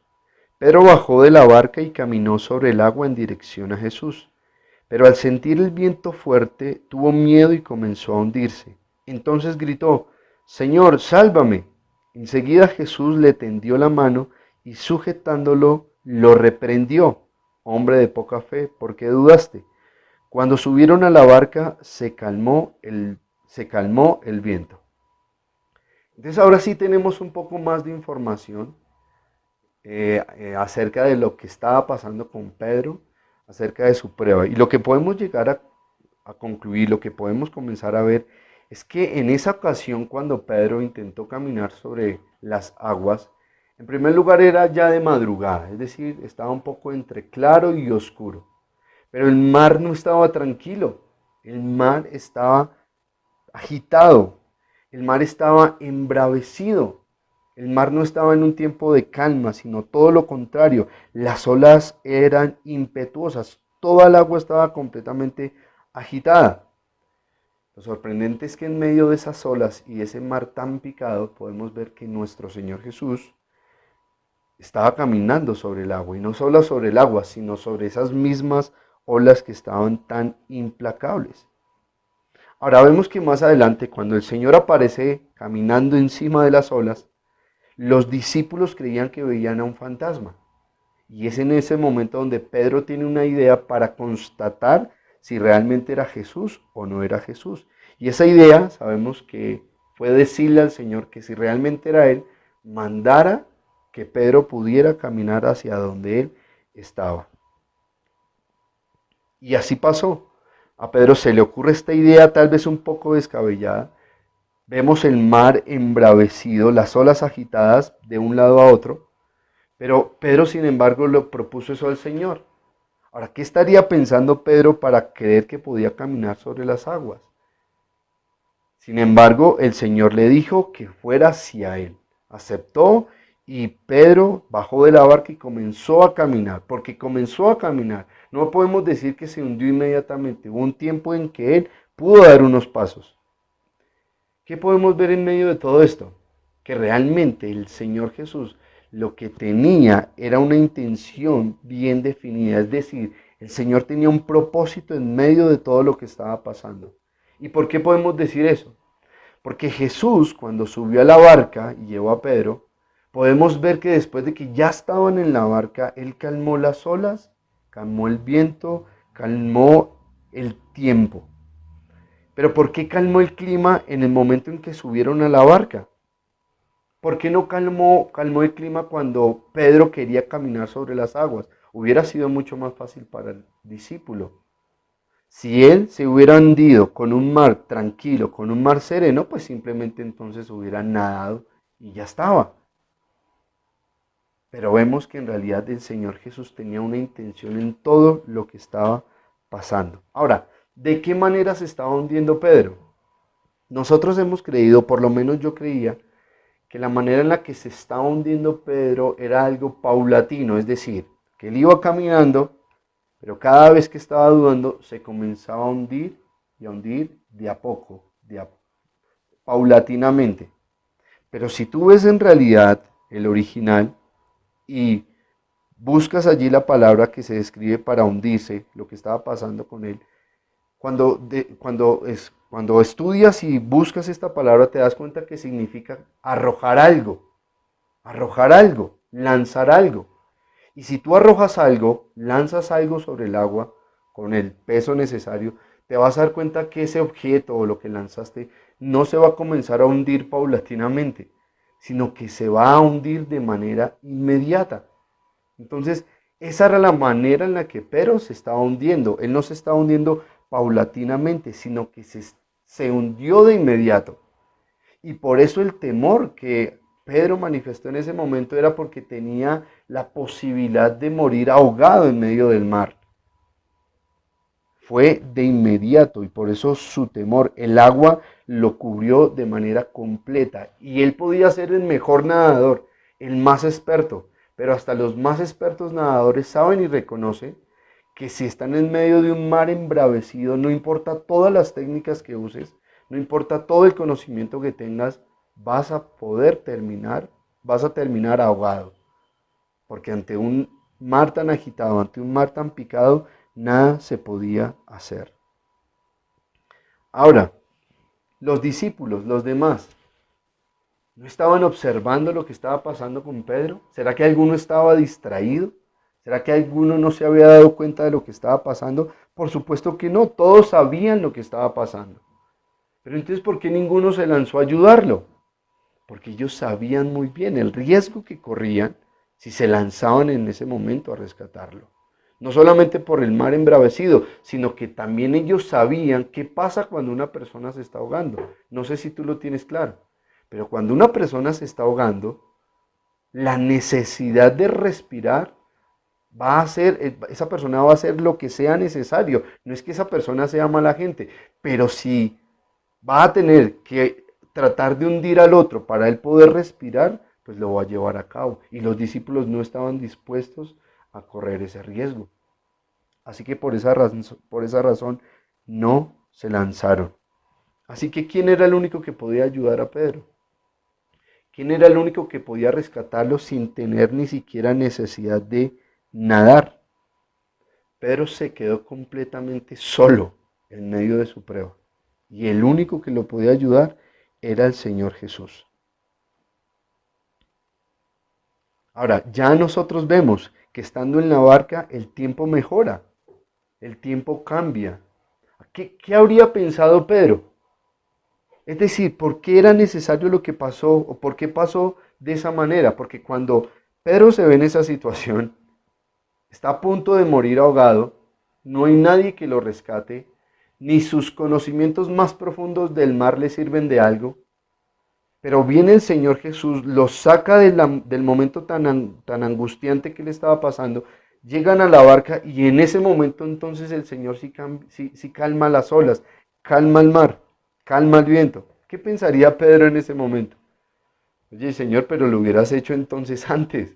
Pedro bajó de la barca y caminó sobre el agua en dirección a Jesús. Pero al sentir el viento fuerte, tuvo miedo y comenzó a hundirse. Entonces gritó, Señor, sálvame. Enseguida Jesús le tendió la mano y sujetándolo, lo reprendió. Hombre de poca fe, ¿por qué dudaste? Cuando subieron a la barca, se calmó el viento. Entonces ahora sí tenemos un poco más de información acerca de lo que estaba pasando con Pedro, acerca de su prueba. Y lo que podemos llegar a concluir, lo que podemos comenzar a ver, es que en esa ocasión cuando Pedro intentó caminar sobre las aguas, en primer lugar era ya de madrugada, es decir, estaba un poco entre claro y oscuro. Pero el mar no estaba tranquilo, el mar estaba agitado, el mar estaba embravecido, el mar no estaba en un tiempo de calma, sino todo lo contrario, las olas eran impetuosas, toda el agua estaba completamente agitada. Lo sorprendente es que en medio de esas olas y ese mar tan picado podemos ver que nuestro Señor Jesús estaba caminando sobre el agua, y no solo sobre el agua, sino sobre esas mismas olas que estaban tan implacables. Ahora vemos que más adelante, cuando el Señor aparece caminando encima de las olas, los discípulos creían que veían a un fantasma. Y es en ese momento donde Pedro tiene una idea para constatar si realmente era Jesús o no era Jesús. Y esa idea sabemos que fue decirle al Señor que si realmente era Él, mandara que Pedro pudiera caminar hacia donde Él estaba. Y así pasó. A Pedro se le ocurre esta idea tal vez un poco descabellada, Vemos el mar embravecido, las olas agitadas de un lado a otro, pero Pedro, sin embargo, le propuso eso al Señor. Ahora, ¿qué estaría pensando Pedro para creer que podía caminar sobre las aguas? Sin embargo, el Señor le dijo que fuera hacia él. Aceptó y Pedro bajó de la barca y comenzó a caminar, porque comenzó a caminar. No podemos decir que se hundió inmediatamente. Hubo un tiempo en que él pudo dar unos pasos. ¿Qué podemos ver en medio de todo esto? Que realmente el Señor Jesús lo que tenía era una intención bien definida, es decir, el Señor tenía un propósito en medio de todo lo que estaba pasando. ¿Y por qué podemos decir eso? Porque Jesús, cuando subió a la barca y llevó a Pedro, podemos ver que después de que ya estaban en la barca, Él calmó las olas, calmó el viento, calmó el tiempo. Pero ¿por qué calmó el clima en el momento en que subieron a la barca? ¿Por qué no calmó el clima cuando Pedro quería caminar sobre las aguas? Hubiera sido mucho más fácil para el discípulo. Si él se hubiera hundido con un mar tranquilo, con un mar sereno, pues simplemente entonces hubiera nadado y ya estaba. Pero vemos que en realidad el Señor Jesús tenía una intención en todo lo que estaba pasando. Ahora, ¿de qué manera se estaba hundiendo Pedro? Nosotros hemos creído, por lo menos yo creía, que la manera en la que se estaba hundiendo Pedro era algo paulatino, es decir, que él iba caminando, pero cada vez que estaba dudando se comenzaba a hundir y a hundir de a poco, paulatinamente. Pero si tú ves en realidad el original y buscas allí la palabra que se describe para hundirse, lo que estaba pasando con él, cuando estudias y buscas esta palabra te das cuenta que significa arrojar algo, lanzar algo. Y si tú arrojas algo, lanzas algo sobre el agua con el peso necesario, te vas a dar cuenta que ese objeto o lo que lanzaste no se va a comenzar a hundir paulatinamente, sino que se va a hundir de manera inmediata. Entonces, esa era la manera en la que Pedro se estaba hundiendo. Él no se estaba hundiendo paulatinamente, sino que se hundió de inmediato. Y por eso el temor que Pedro manifestó en ese momento era porque tenía la posibilidad de morir ahogado en medio del mar. Fue de inmediato y por eso su temor, el agua lo cubrió de manera completa y él podía ser el mejor nadador, el más experto, pero hasta los más expertos nadadores saben y reconocen que si están en medio de un mar embravecido, no importa todas las técnicas que uses, no importa todo el conocimiento que tengas, vas a terminar ahogado, porque ante un mar tan agitado, ante un mar tan picado, nada se podía hacer. Ahora, los discípulos, los demás, ¿no estaban observando lo que estaba pasando con Pedro? ¿Será que alguno estaba distraído? ¿Será que alguno no se había dado cuenta de lo que estaba pasando? Por supuesto que no, todos sabían lo que estaba pasando. Pero entonces, ¿por qué ninguno se lanzó a ayudarlo? Porque ellos sabían muy bien el riesgo que corrían si se lanzaban en ese momento a rescatarlo. No solamente por el mar embravecido, sino que también ellos sabían qué pasa cuando una persona se está ahogando. No sé si tú lo tienes claro, pero cuando una persona se está ahogando, la necesidad de respirar va a hacer, esa persona va a hacer lo que sea necesario. No es que esa persona sea mala gente, pero si va a tener que tratar de hundir al otro para él poder respirar, pues lo va a llevar a cabo. Y los discípulos no estaban dispuestos a correr ese riesgo. Así que por esa razón no se lanzaron. Así que ¿quién era el único que podía ayudar a Pedro? ¿Quién era el único que podía rescatarlo sin tener ni siquiera necesidad de nadar? Pedro se quedó completamente solo en medio de su prueba. Y el único que lo podía ayudar era el Señor Jesús. Ahora, ya nosotros vemos que estando en la barca el tiempo mejora, el tiempo cambia. ¿Qué habría pensado Pedro? Es decir, ¿por qué era necesario lo que pasó o por qué pasó de esa manera? Porque cuando Pedro se ve en esa situación, está a punto de morir ahogado, no hay nadie que lo rescate, ni sus conocimientos más profundos del mar le sirven de algo. Pero viene el Señor Jesús, los saca del momento tan angustiante que le estaba pasando, llegan a la barca y en ese momento entonces el Señor sí calma las olas, calma el mar, calma el viento. ¿Qué pensaría Pedro en ese momento? Oye, Señor, pero lo hubieras hecho entonces antes.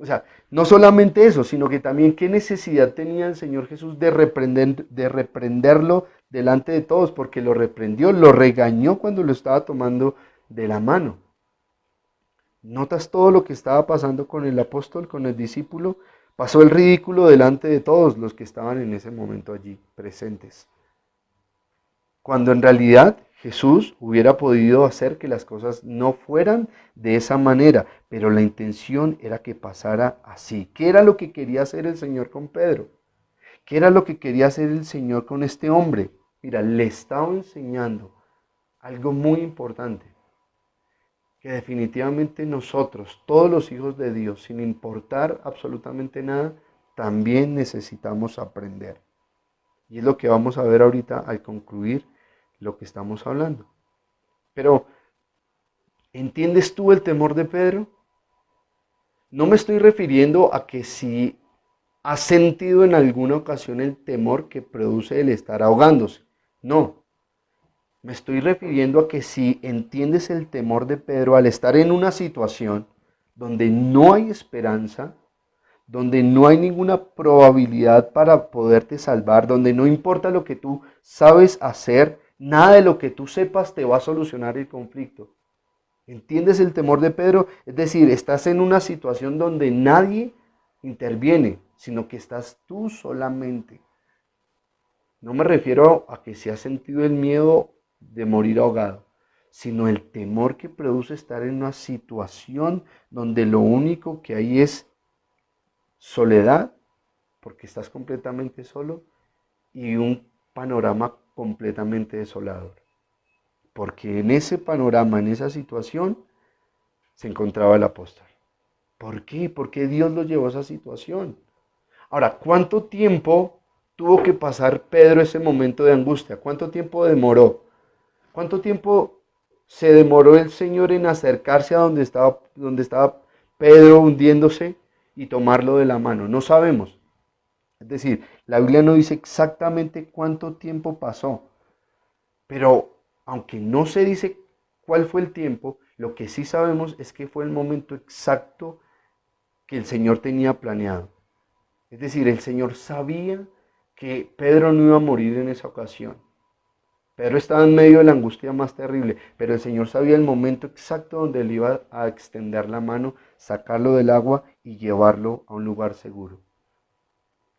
O sea, no solamente eso, sino que también qué necesidad tenía el Señor Jesús de reprenderlo delante de todos, porque lo reprendió, lo regañó cuando lo estaba tomando de la mano. ¿Notas todo lo que estaba pasando con el apóstol, con el discípulo? Pasó el ridículo delante de todos los que estaban en ese momento allí presentes. Cuando en realidad Jesús hubiera podido hacer que las cosas no fueran de esa manera, pero la intención era que pasara así. ¿Qué era lo que quería hacer el Señor con Pedro? ¿Qué era lo que quería hacer el Señor con este hombre? Mira, le estaba enseñando algo muy importante, que definitivamente nosotros, todos los hijos de Dios, sin importar absolutamente nada, también necesitamos aprender. Y es lo que vamos a ver ahorita al concluir lo que estamos hablando. Pero, ¿entiendes tú el temor de Pedro? No me estoy refiriendo a que si has sentido en alguna ocasión el temor que produce el estar ahogándose. No, me estoy refiriendo a que si entiendes el temor de Pedro al estar en una situación donde no hay esperanza, donde no hay ninguna probabilidad para poderte salvar, donde no importa lo que tú sabes hacer, nada de lo que tú sepas te va a solucionar el conflicto. ¿Entiendes el temor de Pedro? Es decir, estás en una situación donde nadie interviene, sino que estás tú solamente. No me refiero a que se ha sentido el miedo de morir ahogado, sino el temor que produce estar en una situación donde lo único que hay es soledad, porque estás completamente solo, y un panorama completamente desolador. Porque en ese panorama, en esa situación, se encontraba el apóstol. ¿Por qué? ¿Por qué Dios lo llevó a esa situación? Ahora, ¿cuánto tiempo tuvo que pasar Pedro ese momento de angustia? ¿Cuánto tiempo demoró? ¿Cuánto tiempo se demoró el Señor en acercarse a donde estaba Pedro hundiéndose y tomarlo de la mano? No sabemos. Es decir, la Biblia no dice exactamente cuánto tiempo pasó, pero aunque no se dice cuál fue el tiempo, lo que sí sabemos es que fue el momento exacto que el Señor tenía planeado. Es decir, el Señor sabía que Pedro no iba a morir en esa ocasión. Pedro estaba en medio de la angustia más terrible, pero el Señor sabía el momento exacto donde le iba a extender la mano, sacarlo del agua y llevarlo a un lugar seguro.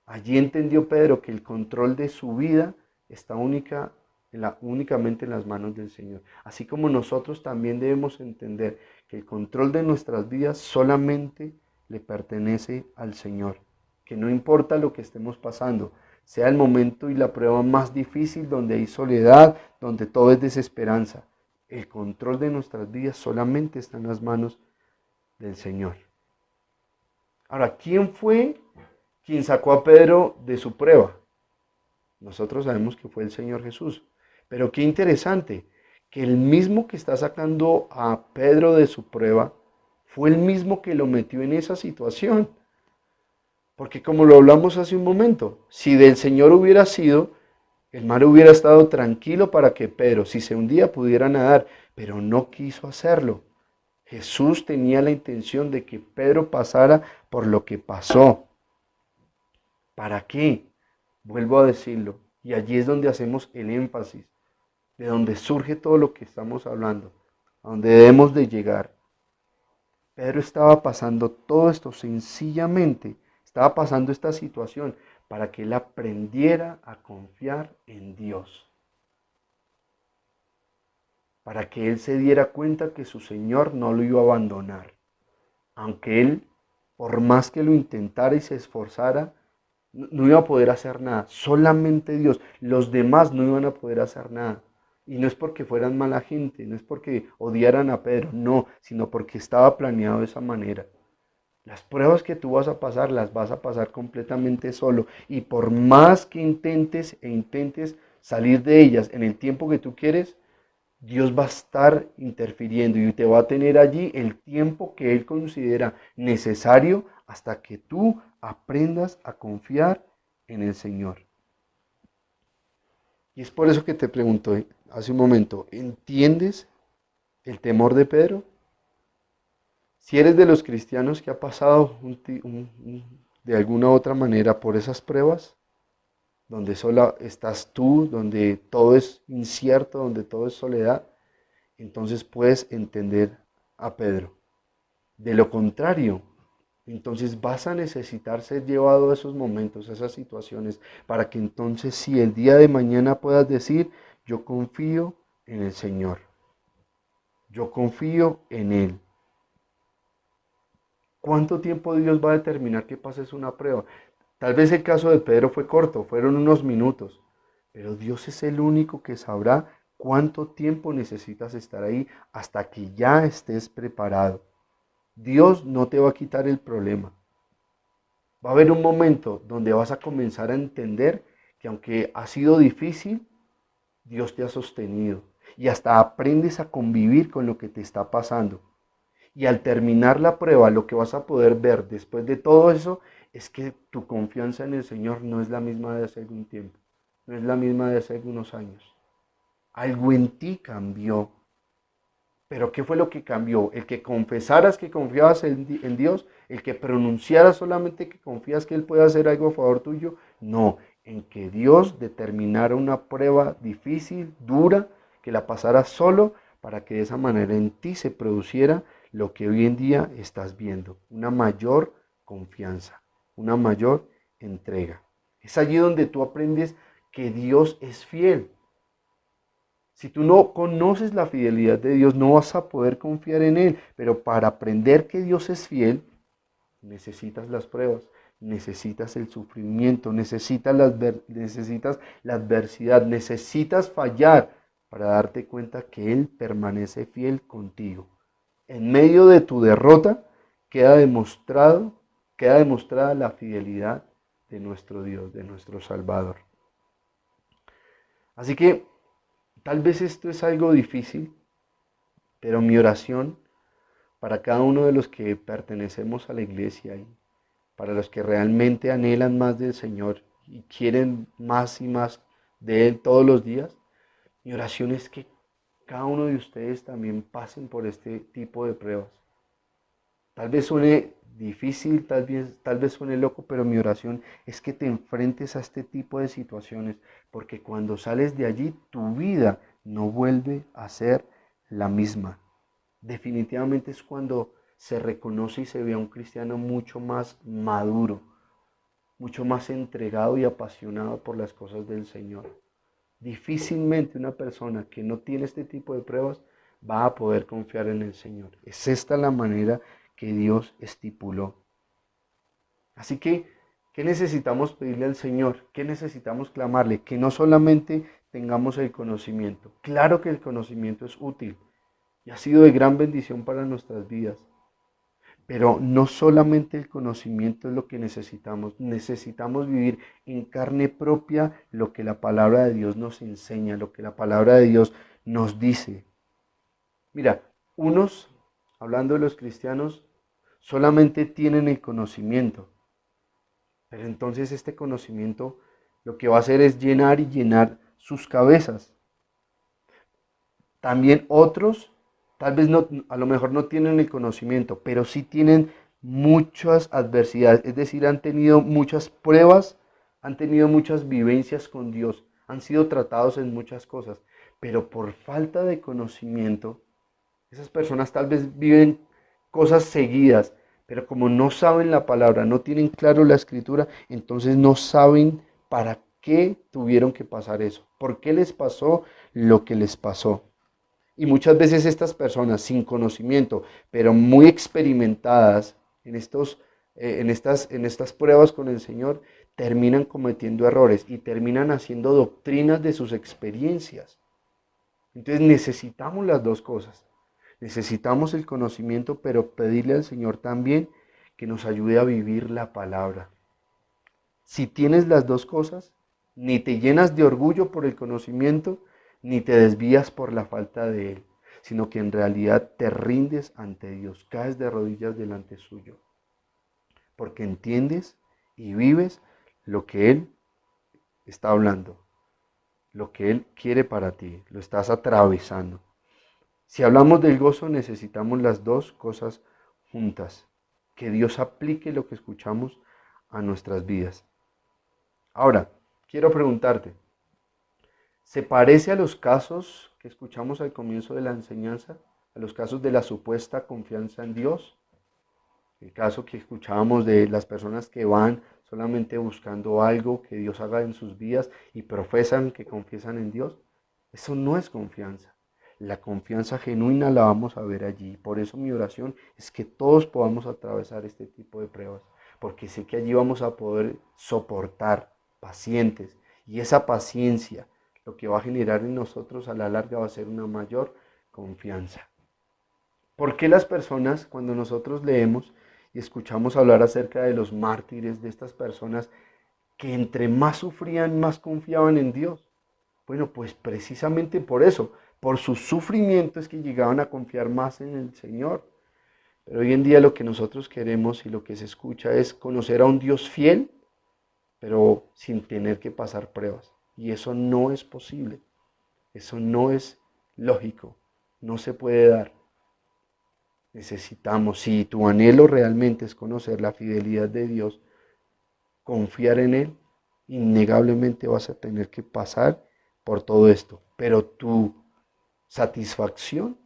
Allí entendió Pedro que el control de su vida está únicamente en las manos del Señor. Así como nosotros también debemos entender que el control de nuestras vidas solamente le pertenece al Señor. Que no importa lo que estemos pasando, sea el momento y la prueba más difícil, donde hay soledad, donde todo es desesperanza. El control de nuestras vidas solamente está en las manos del Señor. Ahora, ¿quién fue quien sacó a Pedro de su prueba? Nosotros sabemos que fue el Señor Jesús. Pero qué interesante, que el mismo que está sacando a Pedro de su prueba fue el mismo que lo metió en esa situación. Porque como lo hablamos hace un momento, si del Señor hubiera sido, el mar hubiera estado tranquilo para que Pedro, si se hundía, pudiera nadar, pero no quiso hacerlo. Jesús tenía la intención de que Pedro pasara por lo que pasó. ¿Para qué? Vuelvo a decirlo. Y allí es donde hacemos el énfasis, de donde surge todo lo que estamos hablando, a donde debemos de llegar. Pedro estaba pasando todo esto sencillamente, estaba pasando esta situación para que él aprendiera a confiar en Dios, para que él se diera cuenta que su Señor no lo iba a abandonar, aunque él, por más que lo intentara y se esforzara, no iba a poder hacer nada, solamente Dios, los demás no iban a poder hacer nada. Y no es porque fueran mala gente, no es porque odiaran a Pedro, no, sino porque estaba planeado de esa manera. Las pruebas que tú vas a pasar, las vas a pasar completamente solo. Y por más que intentes salir de ellas en el tiempo que tú quieres, Dios va a estar interfiriendo y te va a tener allí el tiempo que Él considera necesario hasta que tú aprendas a confiar en el Señor. Y es por eso que te pregunto hace un momento, ¿entiendes el temor de Pedro? Si eres de los cristianos que ha pasado de alguna u otra manera por esas pruebas, donde solo estás tú, donde todo es incierto, donde todo es soledad, entonces puedes entender a Pedro. De lo contrario, entonces vas a necesitar ser llevado a esos momentos, a esas situaciones, para que entonces si el día de mañana puedas decir, yo confío en el Señor, yo confío en Él. ¿Cuánto tiempo Dios va a determinar que pases una prueba? Tal vez el caso de Pedro fue corto, fueron unos minutos, pero Dios es el único que sabrá cuánto tiempo necesitas estar ahí hasta que ya estés preparado. Dios no te va a quitar el problema. Va a haber un momento donde vas a comenzar a entender que aunque ha sido difícil, Dios te ha sostenido y hasta aprendes a convivir con lo que te está pasando. Y al terminar la prueba, lo que vas a poder ver después de todo eso es que tu confianza en el Señor no es la misma de hace algún tiempo, no es la misma de hace algunos años. Algo en ti cambió. Pero ¿qué fue lo que cambió? El que confesaras que confiabas en Dios, el que pronunciaras solamente que confías que Él puede hacer algo a favor tuyo. No, en que Dios determinara una prueba difícil, dura, que la pasaras solo para que de esa manera en ti se produciera lo que hoy en día estás viendo, una mayor confianza, una mayor entrega. Es allí donde tú aprendes que Dios es fiel. Si tú no conoces la fidelidad de Dios, no vas a poder confiar en Él. Pero para aprender que Dios es fiel, necesitas las pruebas, necesitas el sufrimiento, necesitas la adversidad, necesitas fallar para darte cuenta que Él permanece fiel contigo. En medio de tu derrota queda demostrada la fidelidad de nuestro Dios, de nuestro Salvador. Así que tal vez esto es algo difícil, pero mi oración para cada uno de los que pertenecemos a la iglesia y para los que realmente anhelan más del Señor y quieren más y más de Él todos los días, mi oración es que cada uno de ustedes también pasen por este tipo de pruebas. Tal vez suene difícil, tal vez suene loco, pero mi oración es que te enfrentes a este tipo de situaciones, porque cuando sales de allí, tu vida no vuelve a ser la misma. Definitivamente es cuando se reconoce y se ve a un cristiano mucho más maduro, mucho más entregado y apasionado por las cosas del Señor. Difícilmente una persona que no tiene este tipo de pruebas va a poder confiar en el Señor. Es esta la manera que Dios estipuló. Así que, ¿qué necesitamos pedirle al Señor? ¿Qué necesitamos clamarle? Que no solamente tengamos el conocimiento. Claro que el conocimiento es útil y ha sido de gran bendición para nuestras vidas. Pero no solamente el conocimiento es lo que necesitamos vivir en carne propia lo que la palabra de Dios nos enseña, lo que la palabra de Dios nos dice. Mira, unos, hablando de los cristianos, solamente tienen el conocimiento, pero entonces este conocimiento lo que va a hacer es llenar y llenar sus cabezas. También otros, tal vez no, a lo mejor no tienen el conocimiento, pero sí tienen muchas adversidades, es decir, han tenido muchas pruebas, han tenido muchas vivencias con Dios, han sido tratados en muchas cosas, pero por falta de conocimiento, esas personas tal vez viven cosas seguidas, pero como no saben la palabra, no tienen claro la escritura, entonces no saben para qué tuvieron que pasar eso, por qué les pasó lo que les pasó. Y muchas veces estas personas sin conocimiento, pero muy experimentadas en estas pruebas con el Señor, terminan cometiendo errores y terminan haciendo doctrinas de sus experiencias. Entonces necesitamos las dos cosas. Necesitamos el conocimiento, pero pedirle al Señor también que nos ayude a vivir la palabra. Si tienes las dos cosas, ni te llenas de orgullo por el conocimiento, ni te desvías por la falta de Él, sino que en realidad te rindes ante Dios, caes de rodillas delante suyo, porque entiendes y vives lo que Él está hablando, lo que Él quiere para ti, lo estás atravesando. Si hablamos del gozo, necesitamos las dos cosas juntas, que Dios aplique lo que escuchamos a nuestras vidas. Ahora, quiero preguntarte, ¿se parece a los casos que escuchamos al comienzo de la enseñanza? ¿A los casos de la supuesta confianza en Dios? El caso que escuchábamos de las personas que van solamente buscando algo que Dios haga en sus vidas y profesan que confiesan en Dios. Eso no es confianza. La confianza genuina la vamos a ver allí. Por eso mi oración es que todos podamos atravesar este tipo de pruebas, porque sé que allí vamos a poder soportar pacientes y esa paciencia lo que va a generar en nosotros a la larga va a ser una mayor confianza. ¿Por qué las personas, cuando nosotros leemos y escuchamos hablar acerca de los mártires, de estas personas que entre más sufrían, más confiaban en Dios? Bueno, pues precisamente por eso, por su sufrimiento es que llegaban a confiar más en el Señor. Pero hoy en día lo que nosotros queremos y lo que se escucha es conocer a un Dios fiel, pero sin tener que pasar pruebas. Y eso no es posible, eso no es lógico, no se puede dar. Necesitamos, si tu anhelo realmente es conocer la fidelidad de Dios, confiar en Él, innegablemente vas a tener que pasar por todo esto. Pero tu satisfacción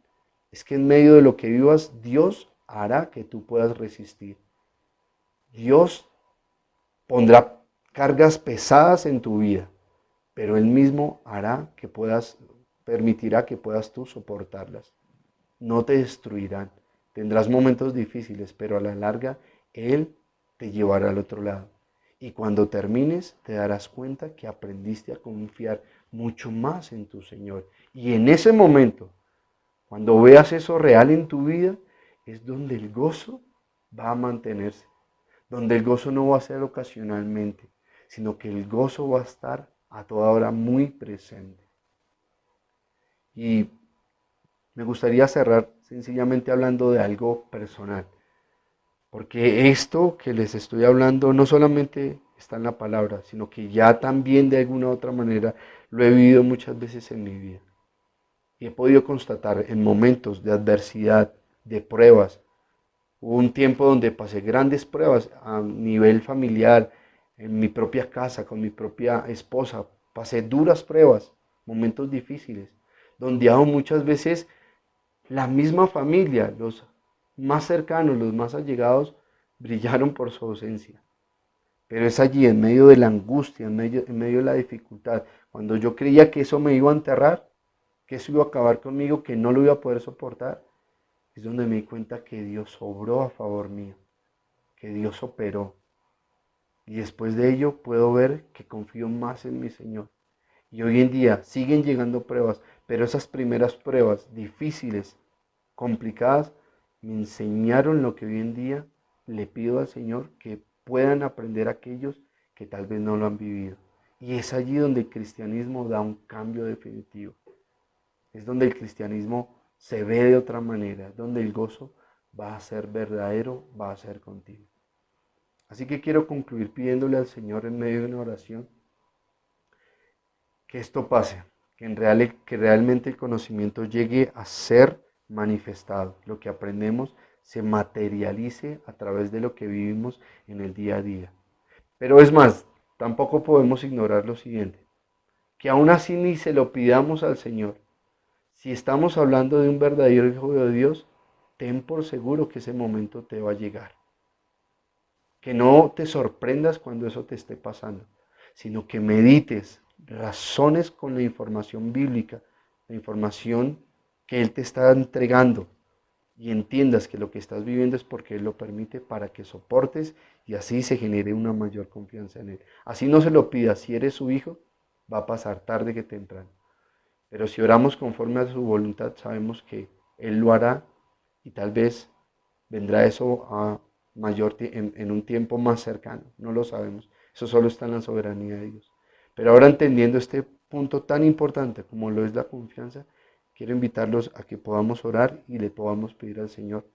es que en medio de lo que vivas, Dios hará que tú puedas resistir. Dios pondrá cargas pesadas en tu vida, pero Él mismo hará que puedas, permitirá que puedas tú soportarlas. No te destruirán. Tendrás momentos difíciles, pero a la larga Él te llevará al otro lado. Y cuando termines, te darás cuenta que aprendiste a confiar mucho más en tu Señor. Y en ese momento, cuando veas eso real en tu vida, es donde el gozo va a mantenerse. Donde el gozo no va a ser ocasionalmente, sino que el gozo va a estar a toda hora muy presente. Y me gustaría cerrar sencillamente hablando de algo personal, porque esto que les estoy hablando no solamente está en la palabra, sino que ya también de alguna u otra manera lo he vivido muchas veces en mi vida. Y he podido constatar en momentos de adversidad, de pruebas. Hubo un tiempo donde pasé grandes pruebas a nivel familiar, en mi propia casa, con mi propia esposa. Pasé duras pruebas, momentos difíciles, donde aún muchas veces la misma familia, los más cercanos, los más allegados, brillaron por su ausencia. Pero es allí, en medio de la angustia, en medio de la dificultad, cuando yo creía que eso me iba a enterrar, que eso iba a acabar conmigo, que no lo iba a poder soportar, es donde me di cuenta que Dios obró a favor mío, que Dios operó. Y después de ello puedo ver que confío más en mi Señor. Y hoy en día siguen llegando pruebas, pero esas primeras pruebas difíciles, complicadas, me enseñaron lo que hoy en día le pido al Señor que puedan aprender aquellos que tal vez no lo han vivido. Y es allí donde el cristianismo da un cambio definitivo. Es donde el cristianismo se ve de otra manera, donde el gozo va a ser verdadero, va a ser contigo. Así que quiero concluir pidiéndole al Señor en medio de una oración que esto pase, que realmente el conocimiento llegue a ser manifestado, lo que aprendemos se materialice a través de lo que vivimos en el día a día. Pero es más, tampoco podemos ignorar lo siguiente, que aún así ni se lo pidamos al Señor. Si estamos hablando de un verdadero hijo de Dios, ten por seguro que ese momento te va a llegar. Que no te sorprendas cuando eso te esté pasando, sino que medites, razones con la información bíblica, la información que Él te está entregando y entiendas que lo que estás viviendo es porque Él lo permite para que soportes y así se genere una mayor confianza en Él. Así no se lo pidas, si eres su hijo, va a pasar tarde que temprano. Pero si oramos conforme a su voluntad, sabemos que Él lo hará y tal vez vendrá eso a en un tiempo más cercano. No lo sabemos. Eso solo está en la soberanía de Dios. Pero ahora entendiendo este punto tan importante como lo es la confianza, quiero invitarlos a que podamos orar y le podamos pedir al Señor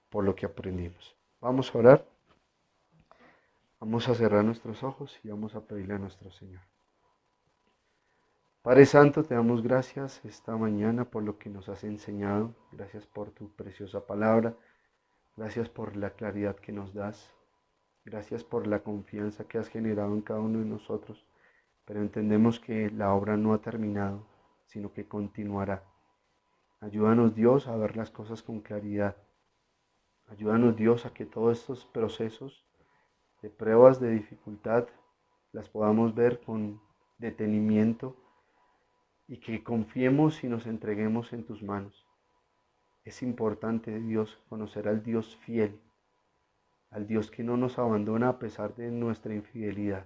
por lo que aprendimos. Vamos a orar, vamos a cerrar nuestros ojos y vamos a pedirle a nuestro Señor. Padre Santo, te damos gracias esta mañana por lo que nos has enseñado. Gracias por tu preciosa palabra. Gracias por la claridad que nos das. Gracias por la confianza que has generado en cada uno de nosotros. Pero entendemos que la obra no ha terminado, sino que continuará. Ayúdanos, Dios, a ver las cosas con claridad. Ayúdanos, Dios, a que todos estos procesos de pruebas, de dificultad, las podamos ver con detenimiento y que confiemos y nos entreguemos en tus manos. Es importante, Dios, conocer al Dios fiel, al Dios que no nos abandona a pesar de nuestra infidelidad.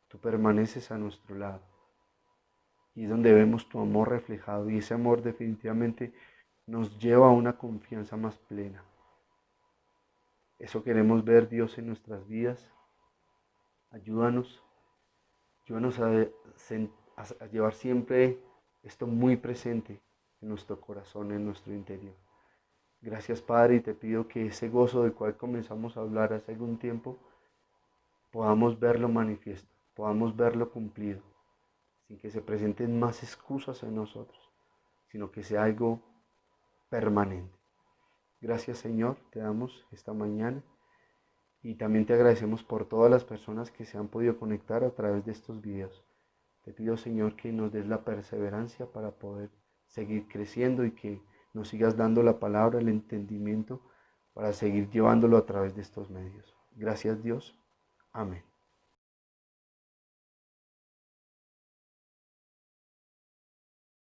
Tú permaneces a nuestro lado y es donde vemos tu amor reflejado, y ese amor definitivamente nos lleva a una confianza más plena. Eso queremos ver, Dios, en nuestras vidas. Ayúdanos, ayúdanos a llevar siempre esto muy presente en nuestro corazón, en nuestro interior. Gracias, Padre, y te pido que ese gozo del cual comenzamos a hablar hace algún tiempo, podamos verlo manifiesto, podamos verlo cumplido, sin que se presenten más excusas en nosotros, sino que sea algo permanente. Gracias, Señor, te damos esta mañana y también te agradecemos por todas las personas que se han podido conectar a través de estos videos. Te pido, Señor, que nos des la perseverancia para poder seguir creciendo y que nos sigas dando la palabra, el entendimiento para seguir llevándolo a través de estos medios. Gracias, Dios. Amén.